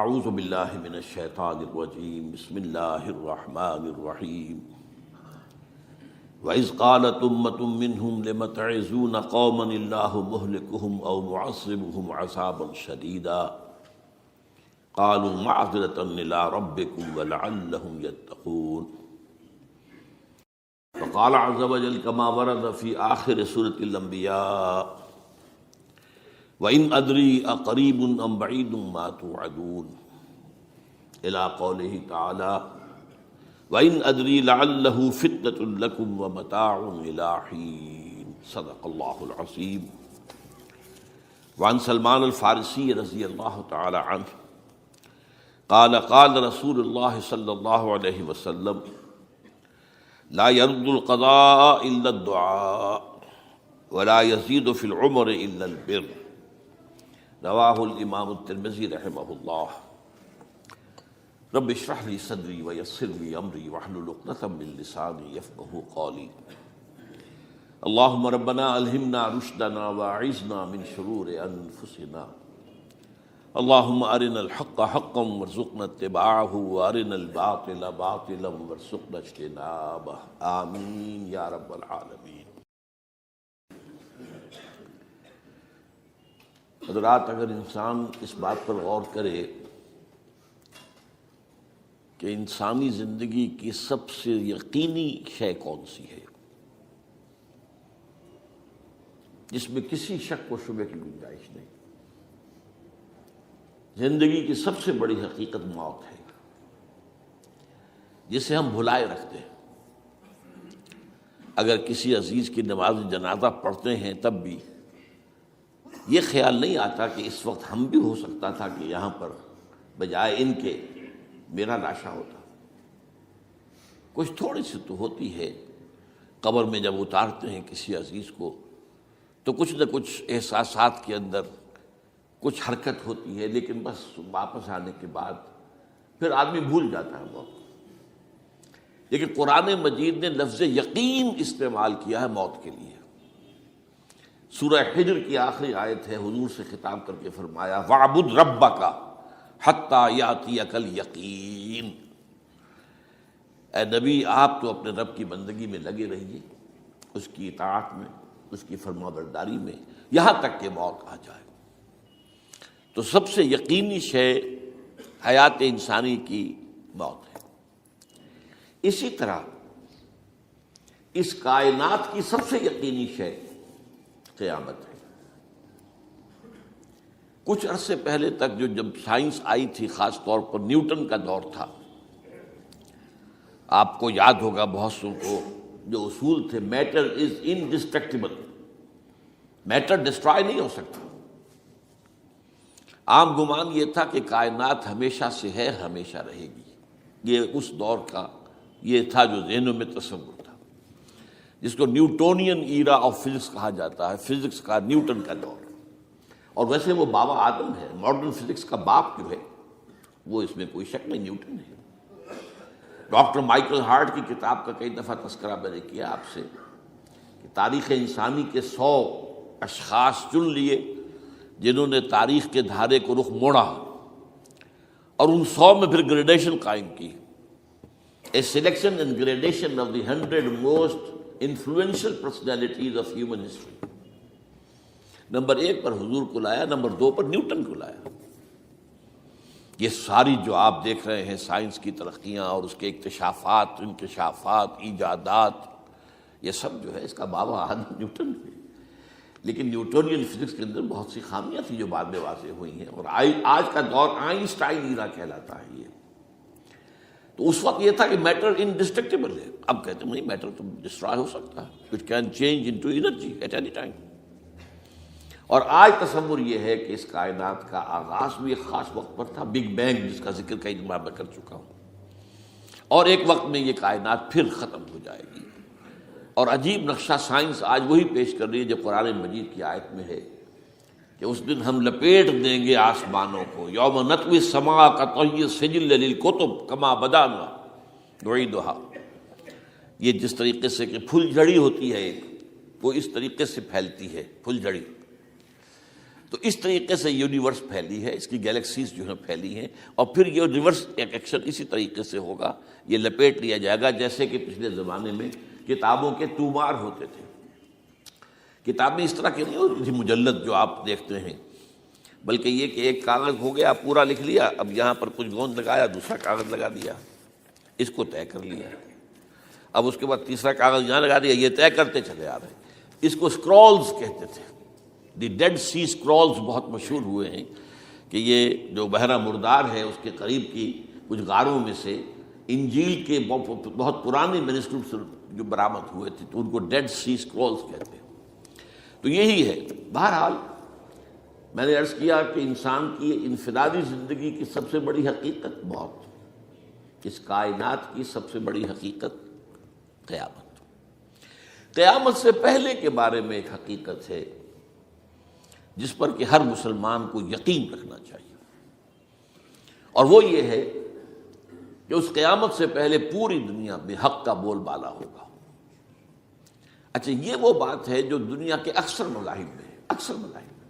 اعوذ باللہ من الشیطان الرجیم بسم اللہ الرحمن الرحیم وَإِذْ قَالَتْ أُمَّةٌ مِّنْهُمْ لِمَ تَعِظُونَ قَوْمًا اللَّهُ مُهْلِكُهُمْ أَوْ مُعَذِّبُهُمْ عَذَابًا شَدِيدًا قَالُوا مَعْذِرَةً إِلَىٰ رَبِّكُمْ وَلَعَلَّهُمْ يَتَّقُونَ وقال عز وجل كما ورد في آخر سورة الأنبياء وَإِنْ أَدْرِي أَقَرِيبٌ أَمْ بَعِيدٌ مَا تُوعَدُونَ إلى قوله تعالى وَإِنْ أَدْرِي لَعَلَّهُ فِتْنَةٌ لَكُمْ وَمَتَاعٌ إِلَىٰ حِينٍ صدق الله العظيم. وعن سلمان الفارسی رضی اللہ تعالی عنہ قال قال رسول اللہ صلی اللہ علیہ وسلم لا يرد القضاء إلا الدعاء ولا يزيد في العمر إلا البر رواہ الامام الترمذی رحمہ اللہ. رب اشرح لی صدری ویسر لی امری واحلل عقدۃ من لسانی یفقہوا قولی. اللہم ربنا الہمنا رشدنا واعذنا من شرور انفسنا. اللہم ارنا الحق حقا وارزقنا اتباعہ وارنا الباطل باطلا وارزقنا اجتنابہ آمین یا رب العالمین. حضرات، اگر انسان اس بات پر غور کرے کہ انسانی زندگی کی سب سے یقینی شے کون سی ہے جس میں کسی شک و شبہ کی گنجائش نہیں، زندگی کی سب سے بڑی حقیقت موت ہے جسے ہم بھلائے رکھتے ہیں. اگر کسی عزیز کی نماز جنازہ پڑھتے ہیں تب بھی یہ خیال نہیں آتا کہ اس وقت ہم بھی ہو سکتا تھا کہ یہاں پر بجائے ان کے میرا لاشا ہوتا. کچھ تھوڑی سی تو ہوتی ہے. قبر میں جب اتارتے ہیں کسی عزیز کو تو کچھ نہ کچھ احساسات کے اندر کچھ حرکت ہوتی ہے، لیکن بس واپس آنے کے بعد پھر آدمی بھول جاتا ہے موت. لیکن قرآن مجید نے لفظ یقین استعمال کیا ہے موت کے لیے. سورہ حجر کی آخری آیت ہے، حضور سے خطاب کر کے فرمایا وَاعْبُدْ رَبَّكَ حَتَّىٰ يَأْتِيَكَ الْيَقِينُ. اے نبی، آپ تو اپنے رب کی بندگی میں لگے رہیے، اس کی اطاعت میں، اس کی فرما برداری میں، یہاں تک کہ موت آ جائے. تو سب سے یقینی شے حیات انسانی کی موت ہے. اسی طرح اس کائنات کی سب سے یقینی شے قیامت ہے. کچھ عرصے پہلے تک جب سائنس آئی تھی، خاص طور پر نیوٹن کا دور تھا، آپ کو یاد ہوگا بہت سو کو جو اصول تھے، میٹر از انڈسٹرکٹیبل، میٹر ڈسٹرائے نہیں ہو سکتا. عام گمان یہ تھا کہ کائنات ہمیشہ سے ہے، ہمیشہ رہے گی. یہ اس دور کا یہ تھا جو ذہنوں میں تصور تھا، جس کو نیوٹونین ایرا آف فزکس کہا جاتا ہے، فزکس کا نیوٹن کا دور. اور ویسے وہ بابا آدم ہے، ماڈرن فزکس کا باپ جو ہے وہ اس میں کوئی شک نہیں، نیوٹن ہے. ڈاکٹر مائیکل ہارٹ کی کتاب کا کئی دفعہ تذکرہ میں نے کیا آپ سے کہ تاریخ انسانی کے 100 اشخاص چن لیے جنہوں نے تاریخ کے دھارے کو رخ موڑا، اور ان 100 میں پھر گریڈیشن قائم کی. A selection and gradation of the 100 most influential personalities of human history. Number 1 پر حضور کو لایا، نمبر 2 پر نیوٹن کو لایا. یہ ساری جو آپ دیکھ رہے ہیں سائنس کی ترقیاں اور اس کے اکتشافات، انکشافات، ایجادات، یہ سب جو ہے اس کا بابا آدم نیوٹن ہے. لیکن نیوٹونین فزکس کے اندر بہت سی خامیاں تھیں جو بعد میں واضح ہوئی ہیں، اور آج کا دور آئنسٹائن ایرا کہلاتا ہے. یہ تو اس وقت یہ تھا کہ میٹر انڈسٹرکٹیبل ہے. اب کہتے ہیں نہیں، میٹر تو ڈسٹرائے ہو سکتا ہے، it can change into energy at any time. اور آج تصور یہ ہے کہ اس کائنات کا آغاز بھی ایک خاص وقت پر تھا، بگ بینگ، جس کا ذکر کئی دفعہ میں کر چکا ہوں، اور ایک وقت میں یہ کائنات پھر ختم ہو جائے گی. اور عجیب نقشہ سائنس آج وہی پیش کر رہی ہے جو قرآن مجید کی آیت میں ہے کہ اس دن ہم لپیٹ دیں گے آسمانوں کو، یوم نطوی السماء کطی السجل للکتب کما بدانا نعیدھا. یہ جس طریقے سے کہ پھل جھڑی ہوتی ہے ایک، وہ اس طریقے سے پھیلتی ہے پھل جھڑی. تو اس طریقے سے یونیورس پھیلی ہے، اس کی گیلیکسیز جو ہیں پھیلی ہیں، اور پھر یہ ریورس ایکشن اسی طریقے سے ہوگا، یہ لپیٹ لیا جائے گا جیسے کہ پچھلے زمانے میں کتابوں کے تومار ہوتے تھے۔ کتابیں اس طرح کی نہیں ہوتی تھی مجلد جو آپ دیکھتے ہیں، بلکہ یہ کہ ایک کاغذ ہو گیا پورا لکھ لیا، اب یہاں پر کچھ گوند لگایا، دوسرا کاغذ لگا دیا، اس کو طے کر لیا، اب اس کے بعد تیسرا کاغذ یہاں لگا دیا، یہ طے کرتے چلے آ رہے ہیں۔ اس کو اسکرولز کہتے تھے، دی ڈیڈ سی اسکرولز بہت مشہور ہوئے ہیں کہ یہ جو بحیرہ مردار ہے اس کے قریب کی کچھ غاروں میں سے انجیل کے بہت پرانے مینuscripts جو برآمد ہوئے تھے تو ان کو ڈیڈ سی اسکرولز کہتے ہیں۔ تو یہی ہے۔ بہرحال میں نے عرض کیا کہ انسان کی انفرادی زندگی کی سب سے بڑی حقیقت موت، اس کائنات کی سب سے بڑی حقیقت قیامت۔ قیامت سے پہلے کے بارے میں ایک حقیقت ہے جس پر کہ ہر مسلمان کو یقین رکھنا چاہیے، اور وہ یہ ہے کہ اس قیامت سے پہلے پوری دنیا میں حق کا بول بالا ہوگا۔ اچھا، یہ وہ بات ہے جو دنیا کے اکثر مذاہب میں ہے، اکثر مذاہب میں،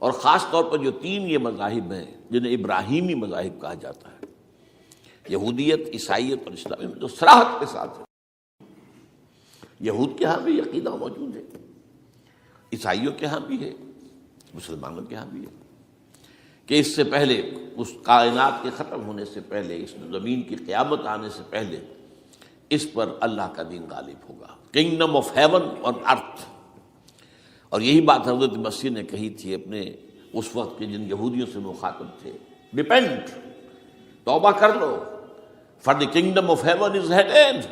اور خاص طور پر جو تین یہ مذاہب ہیں جنہیں ابراہیمی مذاہب کہا جاتا ہے، یہودیت، عیسائیت اور اسلام میں جو صراحت کے ساتھ ہے۔ یہود کے ہاں بھی عقیدہ موجود ہے، عیسائیوں کے ہاں بھی ہے، مسلمانوں کے ہاں بھی ہے کہ اس سے پہلے، اس کائنات کے ختم ہونے سے پہلے، اس زمین کی قیامت آنے سے پہلے اس پر اللہ کا دین غالب ہوگا، کنگڈم آف ہیون اور ارتھ۔ اور یہی بات حضرت مسیح نے کہی تھی اپنے اس وقت کے جن یہودیوں سے مخاطب تھے، ریپینٹ، توبہ کر لو، for the kingdom of heaven is at hand.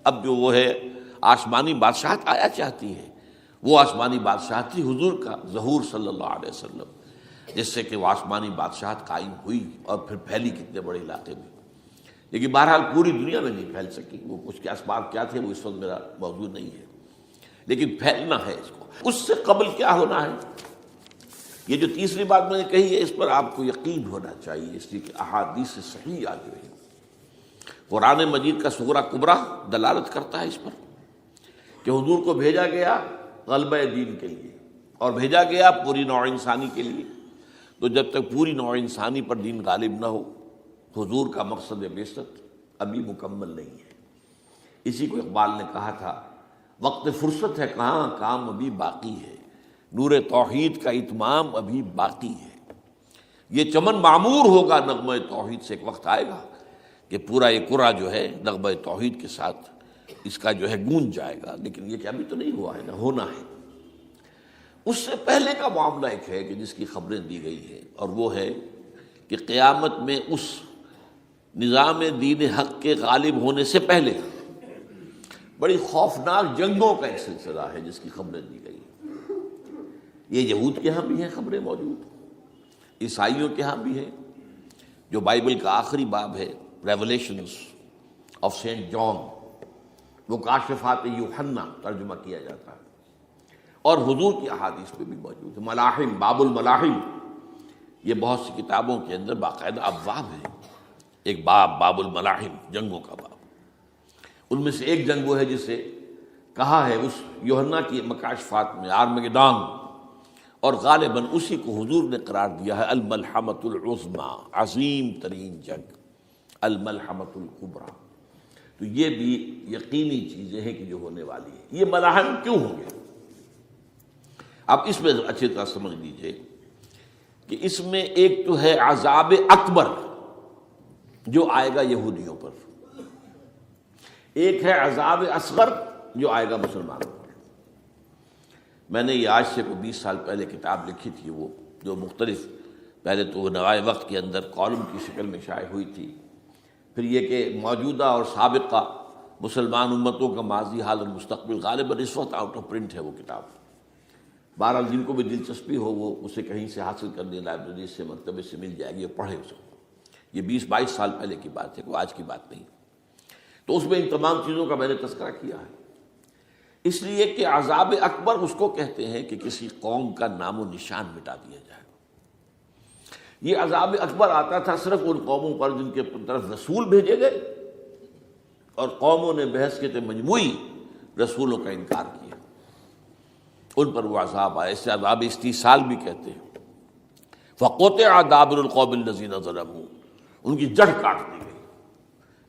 اب جو وہ ہے آسمانی بادشاہت آیا چاہتی ہے، وہ آسمانی بادشاہت تھی حضور کا ظہور صلی اللہ علیہ وسلم، جس سے کہ وہ آسمانی بادشاہت قائم ہوئی اور پھر پھیلی کتنے بڑے علاقے میں، لیکن بہرحال پوری دنیا میں نہیں پھیل سکی۔ وہ کچھ کے اسباب کیا تھے وہ اس وقت میرا موضوع نہیں ہے، لیکن پھیلنا ہے اس کو۔ اس سے قبل کیا ہونا ہے، یہ جو تیسری بات میں نے کہی ہے اس پر آپ کو یقین ہونا چاہیے، اس لیے کہ احادیث صحیح آ گئی ہے۔ قرآن مجید کا سورہ کبریٰ دلالت کرتا ہے اس پر کہ حضور کو بھیجا گیا غلبہ دین کے لیے، اور بھیجا گیا پوری نوع انسانی کے لیے۔ تو جب تک پوری نوع انسانی پر دین غالب نہ ہو، حضور کا مقصد بعثت ابھی مکمل نہیں ہے۔ اسی کو اقبال نے کہا تھا، وقت فرصت ہے کہاں، کام ابھی باقی ہے، نور توحید کا اتمام ابھی باقی ہے۔ یہ چمن معمور ہوگا نغمہ توحید سے، ایک وقت آئے گا کہ پورا یہ قرآن جو ہے نغمہ توحید کے ساتھ اس کا جو ہے گونج جائے گا، لیکن یہ کہ ابھی تو نہیں ہوا ہے، نہ ہونا ہے۔ اس سے پہلے کا معاملہ ایک ہے کہ جس کی خبریں دی گئی ہیں، اور وہ ہے کہ قیامت میں اس نظام دین حق کے غالب ہونے سے پہلے بڑی خوفناک جنگوں کا ایک سلسلہ ہے جس کی خبریں دی گئی ہیں۔ یہ یہود کے ہاں بھی ہیں خبریں موجود، عیسائیوں کے ہاں بھی ہیں، جو بائبل کا آخری باب ہے ریولیشنز آف سینٹ جان، وہ کاشفات یوحنا ترجمہ کیا جاتا ہے، اور حضور کی احادیث پہ بھی موجود ہے۔ ملاحم، باب الملاحم، یہ بہت سی کتابوں کے اندر باقاعدہ ابواب ہیں، ایک باب، باب الملاحم، جنگوں کا باب۔ ان میں سے ایک جنگ وہ ہے جسے کہا ہے اس یوحنا کی مکاشفات میں آرمگدان، اور غالباً اسی کو حضور نے قرار دیا ہے الملحمۃ العظمیٰ، عظیم ترین جنگ، الملحمۃ الکبریٰ۔ تو یہ بھی یقینی چیزیں ہیں کہ جو ہونے والی ہیں۔ یہ ملاحم کیوں ہوں گے؟ اب اس میں اچھی طرح سمجھ لیجئے کہ اس میں ایک تو ہے عذاب اکبر جو آئے گا یہودیوں پر، ایک ہے عذاب اصغر جو آئے گا مسلمانوں پر۔ میں نے یہ آج سے کوئی 20 سال پہلے کتاب لکھی تھی، وہ جو مختلف، پہلے تو وہ نوائے وقت کے اندر کالم کی شکل میں شائع ہوئی تھی، پھر یہ کہ موجودہ اور سابقہ مسلمان امتوں کا ماضی، حال اور مستقبل، غالباً اس وقت آؤٹ آف پرنٹ ہے وہ کتاب۔ بہرحال جن کو بھی دلچسپی ہو وہ اسے کہیں سے حاصل کر لیں، لائبریری سے، مکتبے سے مل جائے گی، اور پڑھے اس کو۔ یہ 20-22 سال پہلے کی بات ہے، کوئی آج کی بات نہیں۔ تو اس میں ان تمام چیزوں کا میں نے تذکرہ کیا ہے، اس لیے کہ عذاب اکبر اس کو کہتے ہیں کہ کسی قوم کا نام و نشان مٹا دیا جائے۔ یہ عذاب اکبر آتا تھا صرف ان قوموں پر جن کے طرف رسول بھیجے گئے اور قوموں نے بحث کے مجموعی رسولوں کا انکار کیا، ان پر وہ عذاب آئے، اسے عذاب استیصال بھی کہتے ہیں۔ فقطع دابر القوم الذین ظلموا، ان کی جڑ کاٹ دی گئی۔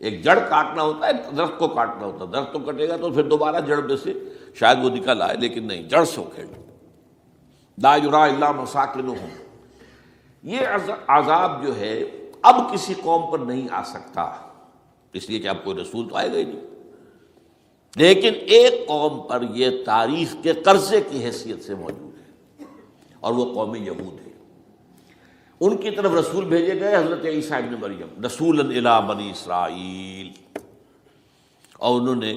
ایک جڑ کاٹنا ہوتا ہے، ایک درخت کو کاٹنا ہوتا ہے، درخت تو کٹے گا تو پھر دوبارہ جڑ میں سے شاید وہ نکل آئے، لیکن نہیں، جڑ سے اکھیڑ۔ لا یرا الا مساکنہم، یہ عذاب جو ہے اب کسی قوم پر نہیں آ سکتا، اس لیے کہ اب کوئی رسول تو آئے گا ہی نہیں، لیکن ایک قوم پر یہ تاریخ کے قرضے کی حیثیت سے موجود ہے، اور وہ قوم یہود ہے۔ ان کی طرف رسول بھیجے گئے حضرت عیسیٰ ابن مریم، رسولا الی بنی اسرائیل، اور انہوں نے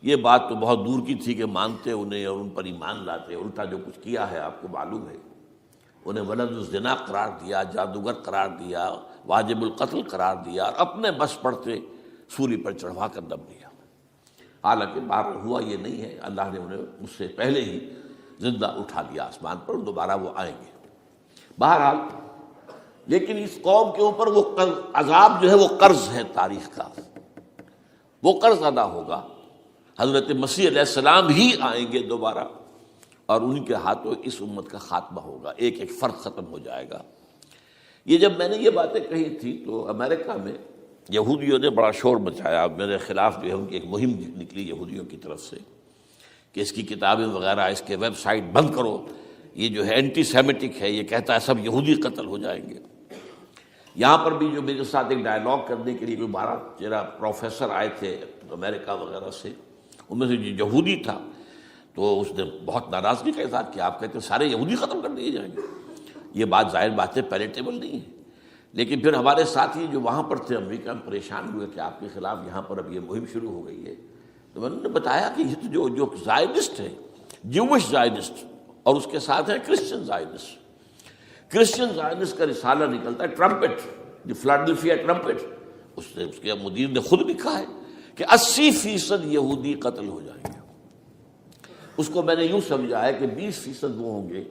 یہ بات تو بہت دور کی تھی کہ مانتے انہیں اور ان پر ایمان لاتے، الٹا جو کچھ کیا ہے آپ کو معلوم ہے، انہیں ولد الزنا قرار دیا، جادوگر قرار دیا، واجب القتل قرار دیا، اور اپنے بس پڑتے سولی پر چڑھوا کر دم دیا۔ حالانکہ بہرحال ہوا یہ نہیں ہے، اللہ نے انہیں اس سے پہلے ہی زندہ اٹھا لیا آسمان پر، دوبارہ وہ آئیں گے بہرحال۔ لیکن اس قوم کے اوپر وہ عذاب جو ہے وہ قرض ہے تاریخ کا، وہ قرض ادا ہوگا۔ حضرت مسیح علیہ السلام ہی آئیں گے دوبارہ، اور ان کے ہاتھوں اس امت کا خاتمہ ہوگا، ایک ایک فرد ختم ہو جائے گا۔ یہ جب میں نے یہ باتیں کہی تھی تو امریکہ میں یہودیوں نے بڑا شور مچایا، میرے خلاف جو ہے ان کی ایک مہم نکلی یہودیوں کی طرف سے کہ اس کی کتابیں وغیرہ، اس کے ویب سائٹ بند کرو، یہ جو ہے اینٹی سیمیٹک ہے، یہ کہتا ہے سب یہودی قتل ہو جائیں گے۔ یہاں پر بھی جو میرے ساتھ ایک ڈائلاگ کرنے کے لیے کوئی 12-13 پروفیسر آئے تھے امریکہ وغیرہ سے، ان میں سے جو یہودی تھا تو اس نے بہت ناراضگی کا اظہار کیا، آپ کہتے ہیں سارے یہودی ختم کر دیے جائیں گے، یہ بات ظاہر بات ہے پیلیٹیبل نہیں ہے۔ لیکن پھر ہمارے ساتھی جو وہاں پر تھے امریکہ میں پریشان ہوئے کہ آپ کے خلاف یہاں پر اب یہ مہم شروع ہو گئی ہے، تو میں نے بتایا کہ یہ تو جو زائنسٹ ہے، جوش زائنسٹ، اور اس کے ساتھ ہے کرسچن زائنسٹ۔ کرسچن زائنسٹ کا رسالہ نکلتا ہے ٹرمپٹ، دی فلاڈلفیا ٹرمپٹ، اس کے مدیر نے خود لکھا ہے کہ 80% یہودی قتل ہو جائیں گے۔ اس کو میں نے یوں سمجھا ہے کہ 20% وہ ہوں گے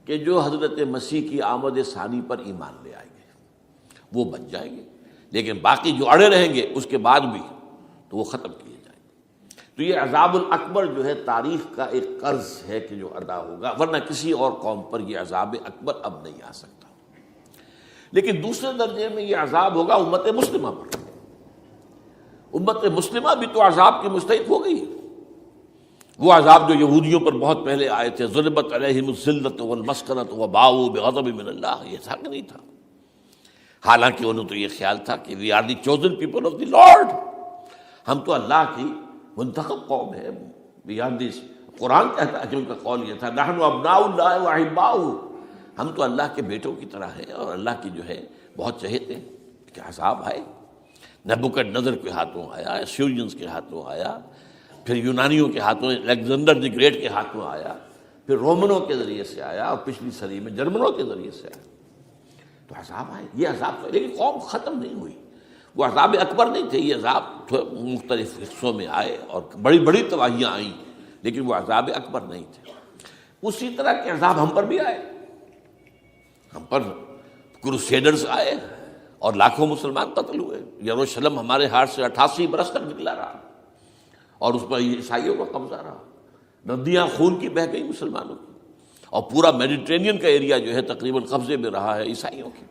کہ جو حضرت مسیح کی آمد ثانی پر ایمان لے آئیں گے، وہ بچ جائیں گے، لیکن باقی جو اڑے رہیں گے اس کے بعد بھی تو وہ ختم کیے جائیں گے۔ تو یہ عذاب الاکبر جو ہے تاریخ کا ایک قرض ہے کہ جو ادا ہوگا، ورنہ کسی اور قوم پر یہ عذاب اکبر اب نہیں آ سکتا۔ لیکن دوسرے درجے میں یہ عذاب ہوگا امت مسلمہ پر۔ امت مسلمہ بھی تو عذاب کی مستحق ہو گئی، وہ عذاب جو یہودیوں پر بہت پہلے آئے تھے، ضربت علیہم الذلۃ والمسکنۃ وباؤوا بغضب من اللہ، یہ تھا کہ نہیں تھا؟ حالانکہ انہوں تو یہ خیال تھا کہ we are the chosen people of the Lord, ہم تو اللہ کی منتخب قوم ہے، وی آر دی، قرآن کہتا ہے کہ ان کا قول یہ تھا نحن ابناء اللہ واحباؤہ، ہم تو اللہ کے بیٹوں کی طرح ہیں اور اللہ کی جو ہے بہت چہیتے ہیں۔ کہ عذاب آئے، نبوکڈنضر کے ہاتھوں آیا، اسیرینز کے ہاتھوں آیا، پھر یونانیوں کے ہاتھوں، الیگزینڈر دی گریٹ کے ہاتھوں آیا، پھر رومنوں کے ذریعے سے آیا، اور پچھلی صدی میں جرمنوں کے ذریعے سے آیا۔ تو عذاب آئے، یہ عذاب، لیکن قوم ختم نہیں ہوئی، وہ عذاب اکبر نہیں تھے، یہ عذاب مختلف حصوں میں آئے اور بڑی بڑی تباہیاں آئیں، لیکن وہ عذاب اکبر نہیں تھے۔ اسی طرح کے عذاب ہم پر بھی آئے، ہم پر کروسیڈرز آئے اور لاکھوں مسلمان قتل ہوئے۔ یروشلم ہمارے ہاتھ سے 88 برس تک نکلا رہا، اور اس پر عیسائیوں کا قبضہ رہا، ندیاں خون کی بہہ گئی مسلمانوں کی، اور پورا میڈیٹرینین کا ایریا جو ہے تقریباً قبضے میں رہا ہے عیسائیوں کی۔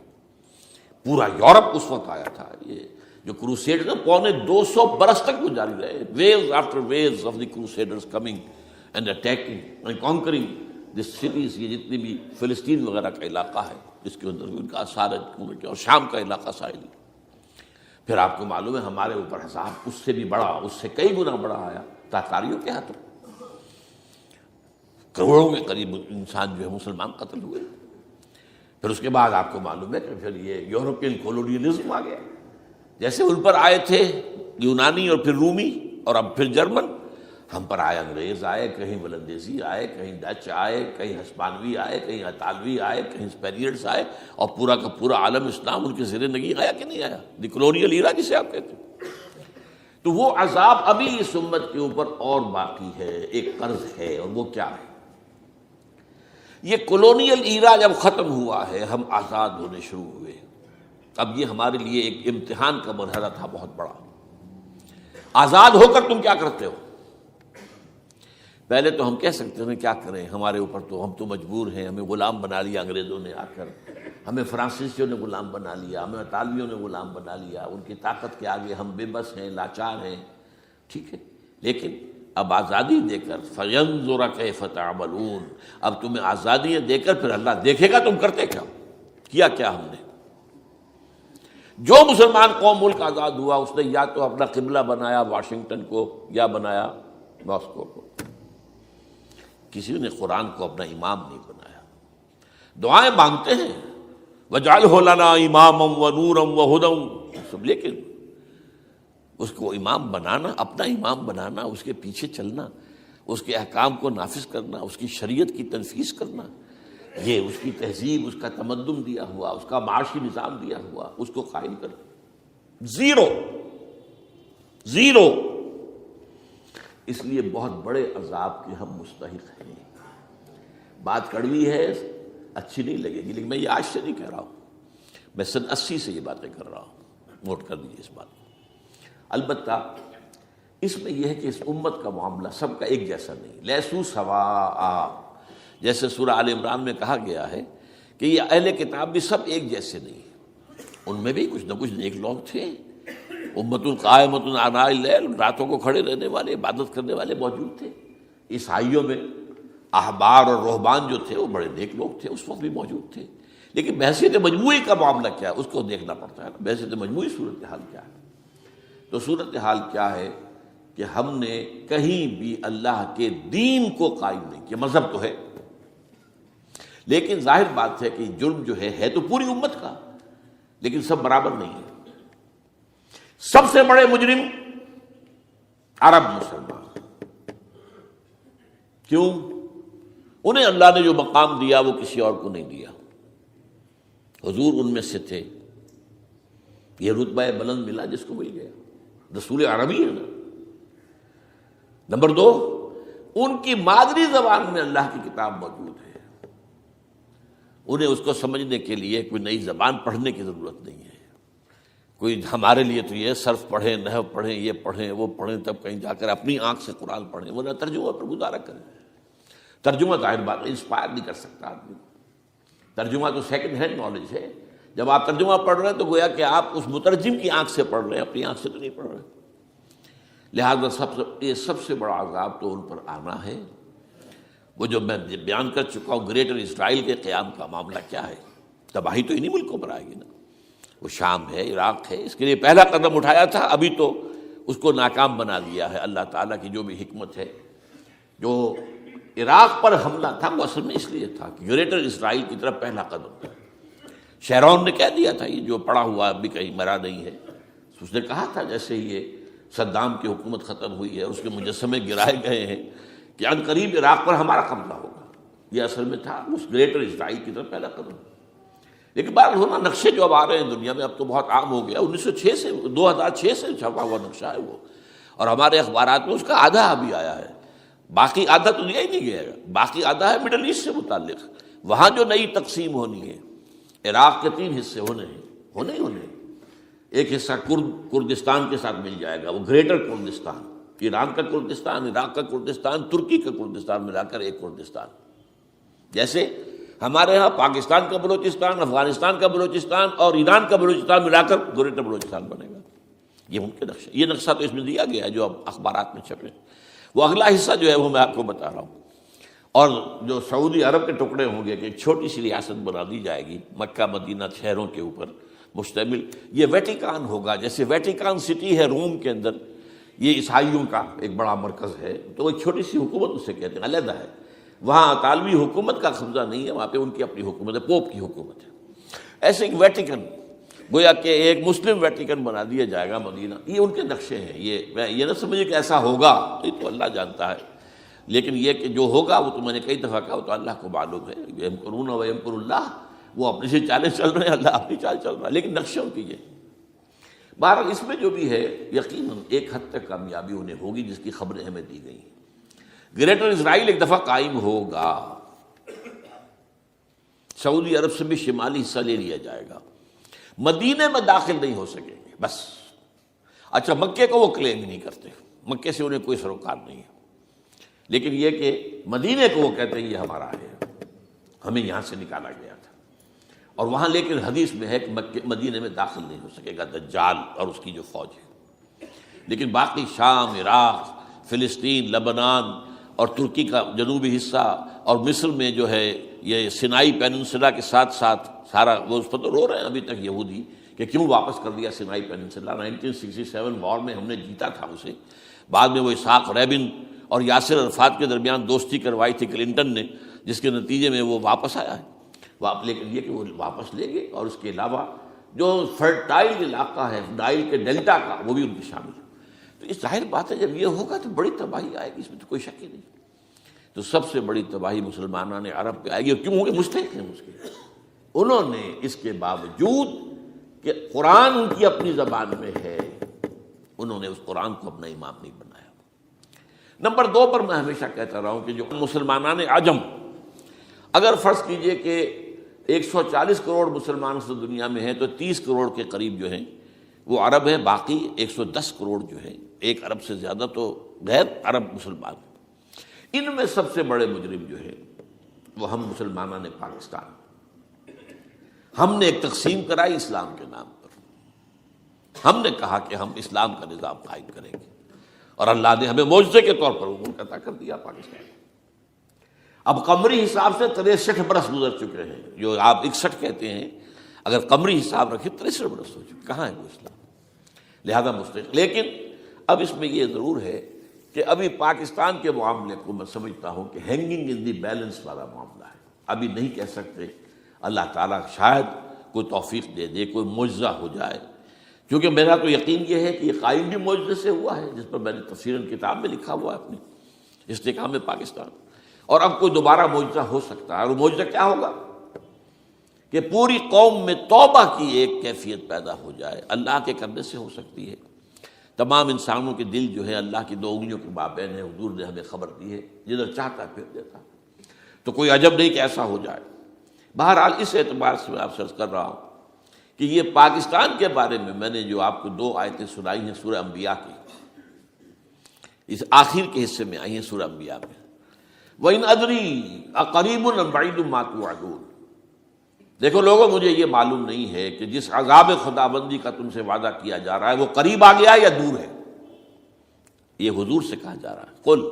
پورا یورپ اس وقت آیا تھا، یہ جو کروسیڈر 250 برس تک وہ جاری رہے، waves after waves of the Crusaders coming and attacking and conquering the cities, یہ جتنی بھی فلسطین وغیرہ کا علاقہ ہے جس کے اندر ان کا اثار ہے، اور شام کا علاقہ ساحلی۔ پھر آپ کو معلوم ہے ہمارے اوپر عذاب اس سے بھی بڑا، اس سے کئی گنا بڑا آیا تاتاریوں کے ہاتھوں، کروڑوں کے قریب انسان جو ہے مسلمان قتل ہوئے۔ پھر اس کے بعد آپ کو معلوم ہے کہ پھر یہ یورپین کولونیلزم آ گیا، جیسے ان پر آئے تھے یونانی اور پھر رومی اور اب پھر جرمن، ہم پر آئے انگریز آئے، کہیں ولندیزی آئے، کہیں ڈچ آئے، کہیں ہسپانوی آئے، کہیں اطالوی آئے، کہیں اسپینیئرز آئے، اور پورا کا پورا عالم اسلام ان کے زیر نگی آیا کہ نہیں آیا، دی کولونیل ایرا جسے آپ کہتے ہیں۔ تو وہ عذاب ابھی اس امت کے اوپر اور باقی ہے، ایک قرض ہے، اور وہ کیا ہے؟ یہ کولونیل ایرا جب ختم ہوا ہے، ہم آزاد ہونے شروع ہوئے، اب یہ ہمارے لیے ایک امتحان کا مرحلہ تھا بہت بڑا۔ آزاد ہو کر تم کیا کرتے ہو؟ پہلے تو ہم کہہ سکتے ہیں کیا کریں، ہمارے اوپر تو ہم تو مجبور ہیں، ہمیں غلام بنا لیا انگریزوں نے آ کر، ہمیں فرانسیسیوں نے غلام بنا لیا، ہمیں اطالویوں نے غلام بنا لیا، ان کی طاقت کے آگے ہم بے بس ہیں، لاچار ہیں. ٹھیک ہے، لیکن اب آزادی دے کر فَيَنظُرَ كَيْفَ تَعْمَلُونَ، اب تمہیں آزادیاں دے کر پھر اللہ دیکھے گا تم کرتے کیا کیا ہم نے. جو مسلمان قوم ملک آزاد ہوا اس نے یا تو اپنا قبلہ بنایا واشنگٹن کو یا بنایا ماسکو کو، کسی نے قرآن کو اپنا امام نہیں بنایا. دعائیں مانگتے ہیں وَاجْعَلْهُ لَنَا إِمَامًا وَنُورًا وَهُدًى سب، لیکن اس کو امام بنانا، اپنا امام بنانا، اس کے پیچھے چلنا، اس کے احکام کو نافذ کرنا، اس کی شریعت کی تنفیذ کرنا، یہ اس کی تہذیب، اس کا تمدن دیا ہوا، اس کا معاشی نظام دیا ہوا، اس کو قائم کرنا زیرو. اس لیے بہت بڑے عذاب کے ہم مستحق ہیں. بات کڑوی ہے، اچھی نہیں لگے گی، لیکن میں یہ آج سے نہیں کہہ رہا ہوں، میں سن 80 سے یہ باتیں کر رہا ہوں. نوٹ کر دیجیے اس بات کو. البتہ اس میں یہ ہے کہ اس امت کا معاملہ سب کا ایک جیسا نہیں. لیسو سواء، جیسے سورہ آل عمران میں کہا گیا ہے کہ یہ اہل کتاب بھی سب ایک جیسے نہیں، ان میں بھی کچھ نہ کچھ نیک لوگ تھے. امت قائمۃ آناء اللیل، راتوں کو کھڑے رہنے والے، عبادت کرنے والے موجود تھے. عیسائیوں میں احبار اور رہبان جو تھے وہ بڑے نیک لوگ تھے، اس وقت بھی موجود تھے. لیکن بحثیت مجموعی کا معاملہ کیا ہے اس کو دیکھنا پڑتا ہے نا. بحثیت مجموعی صورتحال کیا ہے؟ تو صورتحال کیا ہے کہ ہم نے کہیں بھی اللہ کے دین کو قائم نہیں کیا. مذہب تو ہے، لیکن ظاہر بات ہے کہ جرم جو ہے تو پوری امت کا، لیکن سب برابر نہیں ہے. سب سے بڑے مجرم عرب مسلمان. کیوں؟ انہیں اللہ نے جو مقام دیا وہ کسی اور کو نہیں دیا. حضور ان میں سے تھے، یہ رتبہ بلند ملا جس کو مل گیا. رسول عربی ہے نا. نمبر 2، ان کی مادری زبان میں اللہ کی کتاب موجود ہے. انہیں اس کو سمجھنے کے لیے کوئی نئی زبان پڑھنے کی ضرورت نہیں ہے. کوئی ہمارے لیے تو یہ صرف پڑھیں، نحو پڑھیں، یہ پڑھیں، وہ پڑھیں، تب کہیں جا کر اپنی آنکھ سے قرآن پڑھیں، ورنہ ترجمہ پر گزارا کریں. ترجمہ ظاہر بات انسپائر نہیں کر سکتا آدمی. ترجمہ تو سیکنڈ ہینڈ نالج ہے. جب آپ ترجمہ پڑھ رہے ہیں تو گویا کہ آپ اس مترجم کی آنکھ سے پڑھ رہے ہیں، اپنی آنکھ سے تو نہیں پڑھ رہے. لہذا یہ سب سے بڑا عذاب تو ان پر آنا ہے. وہ جو میں بیان کر چکا ہوں گریٹر اسرائیل کے قیام کا معاملہ کیا ہے، تباہی تو انہی ملکوں پر آئے گی نا. وہ شام ہے، عراق ہے، اس کے لیے پہلا قدم اٹھایا تھا، ابھی تو اس کو ناکام بنا دیا ہے. اللہ تعالیٰ کی جو بھی حکمت ہے. جو عراق پر حملہ تھا وہ اصل میں اس لیے تھا کہ گریٹر اسرائیل کی طرف پہلا قدم تھا. شیرون نے کہہ دیا تھا، یہ جو پڑا ہوا ابھی کہیں مرا نہیں ہے، اس نے کہا تھا جیسے یہ صدام کی حکومت ختم ہوئی ہے، اس کے مجسمے گرائے گئے ہیں کہ ان قریب عراق پر ہمارا قبضہ ہوگا. یہ اصل میں تھا اس گریٹر اسرائیل کی طرف پہلا قدم. لیکن بات ہونا نقشے جو اب آ رہے ہیں دنیا میں اب تو بہت عام ہو گیا. 1906 سے 2006 سے چھپا ہوا نقشہ ہے وہ، اور ہمارے اخبارات میں اس کا آدھا ابھی آیا ہے. باقی آدھا تو دیا ہی نہیں گیا. باقی آدھا ہے مڈل ایسٹ سے متعلق. وہاں جو نئی تقسیم ہونی ہے، عراق کے 3 حصے ہونے ہیں. ایک حصہ کردستان کے ساتھ مل جائے گا، وہ گریٹر کردستان، ایران کا کردستان، عراق کا کردستان، ترکی کا کردستان ملا کر ایک کردستان. جیسے ہمارے ہاں پاکستان کا بلوچستان، افغانستان کا بلوچستان اور ایران کا بلوچستان ملا کر گریٹر بلوچستان بنے گا. یہ ممکن نقشہ، یہ نقشہ تو اس میں دیا گیا ہے جو اب اخبارات میں چھپے. وہ اگلا حصہ جو ہے وہ میں آپ کو بتا رہا ہوں. اور جو سعودی عرب کے ٹکڑے ہوں گے کہ ایک چھوٹی سی ریاست بنا دی جائے گی مکہ مدینہ شہروں کے اوپر مشتمل. یہ ویٹیکان ہوگا، جیسے ویٹیکان سٹی ہے روم کے اندر، یہ عیسائیوں کا ایک بڑا مرکز ہے. تو وہ ایک چھوٹی سی حکومت اسے کہتے ہیں، علیحدہ ہے. وہاں اطالوی حکومت کا قبضہ نہیں ہے، وہاں پہ ان کی اپنی حکومت ہے، پوپ کی حکومت ہے. ایسے ایک ویٹیکن، گویا کہ ایک مسلم ویٹیکن بنا دیا جائے گا مدینہ. یہ ان کے نقشے ہیں. یہ نہ سمجھے کہ ایسا ہوگا، یہ تو اللہ جانتا ہے. لیکن یہ کہ جو ہوگا وہ تو میں نے کئی دفعہ کہا، وہ تو اللہ کو معلوم ہے. یمکرون و یمکر اللہ، وہ اپنی سے چالیں چل رہے ہیں، اللہ اپنی چال چل رہا ہے. لیکن نقشوں کی یہ بہرحال اس میں جو بھی ہے یقیناً ایک حد تک کامیابی انہیں ہوگی جس کی خبریں ہمیں دی گئی ہیں. گریٹر اسرائیل ایک دفعہ قائم ہوگا، سعودی عرب سے بھی شمالی حصہ لے لیا جائے گا. مدینے میں داخل نہیں ہو سکیں گے بس. اچھا، مکے کو وہ کلیم نہیں کرتے، مکے سے انہیں کوئی سروکار نہیں ہے. لیکن یہ کہ مدینے کو وہ کہتے ہیں یہ ہمارا ہے، ہمیں یہاں سے نکالا گیا تھا، اور وہاں لیکن حدیث میں ہے کہ مدینے میں داخل نہیں ہو سکے گا دجال اور اس کی جو فوج ہے، لیکن باقی شام، عراق، فلسطین، لبنان اور ترکی کا جنوبی حصہ اور مصر میں جو ہے یہ سینائی پیننسلا کے ساتھ ساتھ سارا، وہ اس پر تو رو رہے ہیں ابھی تک یہودی کہ کیوں واپس کر دیا سینائی پیننسلا، 1967 وار میں ہم نے جیتا تھا اسے، بعد میں وہ اسحاق ریبن اور یاسر عرفات کے درمیان دوستی کروائی تھی کلنٹن نے، جس کے نتیجے میں وہ واپس آیا ہے، لیکن یہ کہ وہ واپس لے گئے، اور اس کے علاوہ جو فرٹائل علاقہ ہے نائل کے ڈیلٹا کا وہ بھی ان کے شامل ہے۔ تو اس ظاہر بات ہے جب یہ ہوگا تو بڑی تباہی آئے گی، اس میں تو کوئی شک ہی نہیں۔ تو سب سے بڑی تباہی مسلمانان عرب پہ آئے گی، کیوں کہ مستحق ہیں اس کے، انہوں نے اس کے باوجود کہ قرآن ان کی اپنی زبان میں ہے، انہوں نے اس قرآن کو اپنا امام نہیں بنایا۔ نمبر 2 پر میں ہمیشہ کہتا رہا ہوں کہ جو مسلمانان عجم، اگر فرض کیجئے کہ 140 کروڑ مسلمان اس دنیا میں ہیں تو 30 کروڑ کے قریب جو ہیں وہ عرب ہیں، باقی 110 کروڑ جو ہیں، 1 ارب سے زیادہ تو غیر عرب مسلمان ہیں۔ ان میں سب سے بڑے مجرم جو ہے وہ ہم مسلمانوں نے پاکستان، ہم نے ایک تقسیم کرائی اسلام کے نام پر، ہم نے کہا کہ ہم اسلام کا نظام قائم کریں گے، اور اللہ نے ہمیں معجزے کے طور پر وہ ملک عطا کر دیا پاکستان۔ اب قمری حساب سے 63 برس گزر چکے ہیں، جو آپ 61 کہتے ہیں، اگر قمری حساب رکھیں 63 برس ہو چکے، کہاں ہے وہ اسلام؟ لہذا مستحق۔ لیکن اب اس میں یہ ضرور ہے کہ ابھی پاکستان کے معاملے کو میں سمجھتا ہوں کہ ہینگنگ ان دی بیلنس والا معاملہ ہے، ابھی نہیں کہہ سکتے، اللہ تعالیٰ شاید کوئی توفیق دے دے، کوئی معجزہ ہو جائے، کیونکہ میرا تو یقین یہ ہے کہ یہ قائم بھی معجزے سے ہوا ہے، جس پر میں نے تفسیراً کتاب میں لکھا ہوا ہے اپنی استحکام پاکستان، اور اب کوئی دوبارہ معجزہ ہو سکتا ہے، اور وہ معجزہ کیا ہوگا کہ پوری قوم میں توبہ کی ایک کیفیت پیدا ہو جائے، اللہ کے کرنے سے ہو سکتی ہے۔ تمام انسانوں کے دل جو ہے اللہ کی 2 انگلیوں کے مابین ہے، حضور نے ہمیں خبر دی ہے، جدھر چاہتا ہے پھر دیتا، تو کوئی عجب نہیں کہ ایسا ہو جائے۔ بہرحال اس اعتبار سے میں آپ سے عرض کر رہا ہوں کہ یہ پاکستان کے بارے میں نے جو آپ کو 2 آیتیں سنائی ہیں سورہ انبیاء کی، اس آخر کے حصے میں آئی ہیں سورہ انبیاء میں، وَإِنْ أَدْرِي أَقَرِيبٌ أَمْ بَعِيدٌ مَا تُوعَدُونَ۔ دیکھو لوگوں، مجھے یہ معلوم نہیں ہے کہ جس عذاب خداوندی کا تم سے وعدہ کیا جا رہا ہے وہ قریب آ گیا یا دور ہے، یہ حضور سے کہا جا رہا ہے، قل،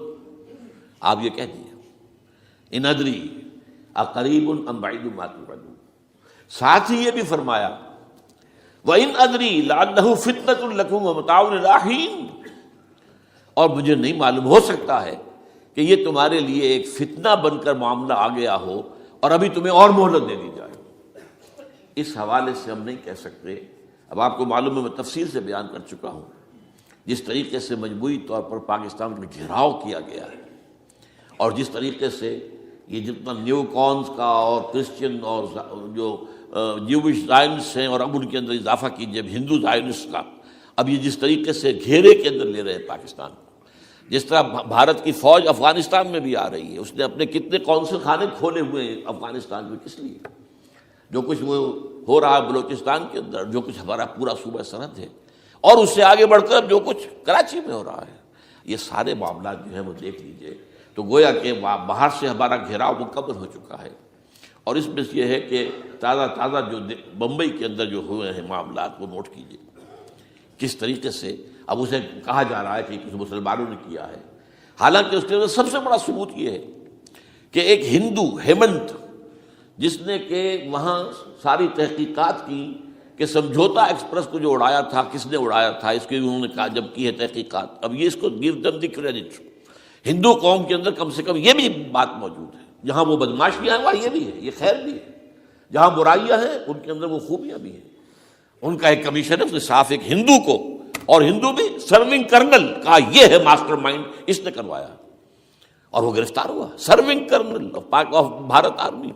آپ یہ کہہ دیجیے، اِنْ أَدْرِي أَقَرِيبٌ أَمْ بَعِيدٌ مَا تُوعَدُونَ۔ ساتھ ہی یہ بھی فرمایا وَإِنْ أَدْرِي لَعَلَّهُ فِتْنَةٌ لَكُمْ وَمَتَاعٌ إِلَىٰ حِينٍ، اور مجھے نہیں معلوم، ہو سکتا ہے کہ یہ تمہارے لیے ایک فتنہ بن کر معاملہ آ گیا ہو اور ابھی تمہیں اور مہلت دے دی جائے۔ اس حوالے سے ہم نہیں کہہ سکتے، اب آپ کو معلوم ہے میں تفصیل سے بیان کر چکا ہوں جس طریقے سے مجموعی طور پر پاکستان میں گھیراؤ کیا گیا ہے، اور جس طریقے سے یہ جتنا نیو کونز کا اور کرسچن اور جو جیوش زائنسٹ ہیں، اور اب ان کے اندر اضافہ کیجیے ہندو زائنسٹ کا، اب یہ جس طریقے سے گھیرے کے اندر لے رہے ہیں پاکستان کو، جس طرح بھارت کی فوج افغانستان میں بھی آ رہی ہے، اس نے اپنے کتنے قونصل خانے کھولے ہوئے ہیں افغانستان میں، کس لیے؟ جو کچھ وہ ہو رہا ہے بلوچستان کے اندر، جو کچھ ہمارا پورا صوبہ سرحد ہے، اور اس سے آگے بڑھ کر جو کچھ کراچی میں ہو رہا ہے، یہ سارے معاملات جو ہیں وہ دیکھ لیجئے تو گویا کہ باہر سے ہمارا گھیراؤ مکمل ہو چکا ہے، اور اس میں یہ ہے کہ تازہ جو بمبئی کے اندر جو ہوئے ہیں معاملات وہ نوٹ کیجئے کس طریقے سے اب اسے کہا جا رہا ہے کہ کچھ مسلمانوں نے کیا ہے، حالانکہ اس کے اندر سب سے بڑا ثبوت یہ ہے کہ ایک ہندو ہیمنت، جس نے کہ وہاں ساری تحقیقات کی کہ سمجھوتا ایکسپریس کو جو اڑایا تھا کس نے اڑایا تھا، اس کی انہوں نے کہا جب کی ہے تحقیقات، اب یہ اس کو گیو دم دی کریڈٹ، ہندو قوم کے اندر کم سے کم یہ بھی بات موجود ہے، جہاں وہ بدماشیاں ہیں وہاں یہ بھی ہے، یہ خیر بھی ہے، جہاں برائیاں ہیں ان کے اندر وہ خوبیاں بھی ہیں۔ ان کا ایک کمیشن ہے، اس نے صاف ایک ہندو کو، اور ہندو بھی سرونگ کرنل کہا یہ ہے ماسٹر مائنڈ، اس نے کروایا، اور وہ گرفتار ہوا، serving kernel of Bharat army.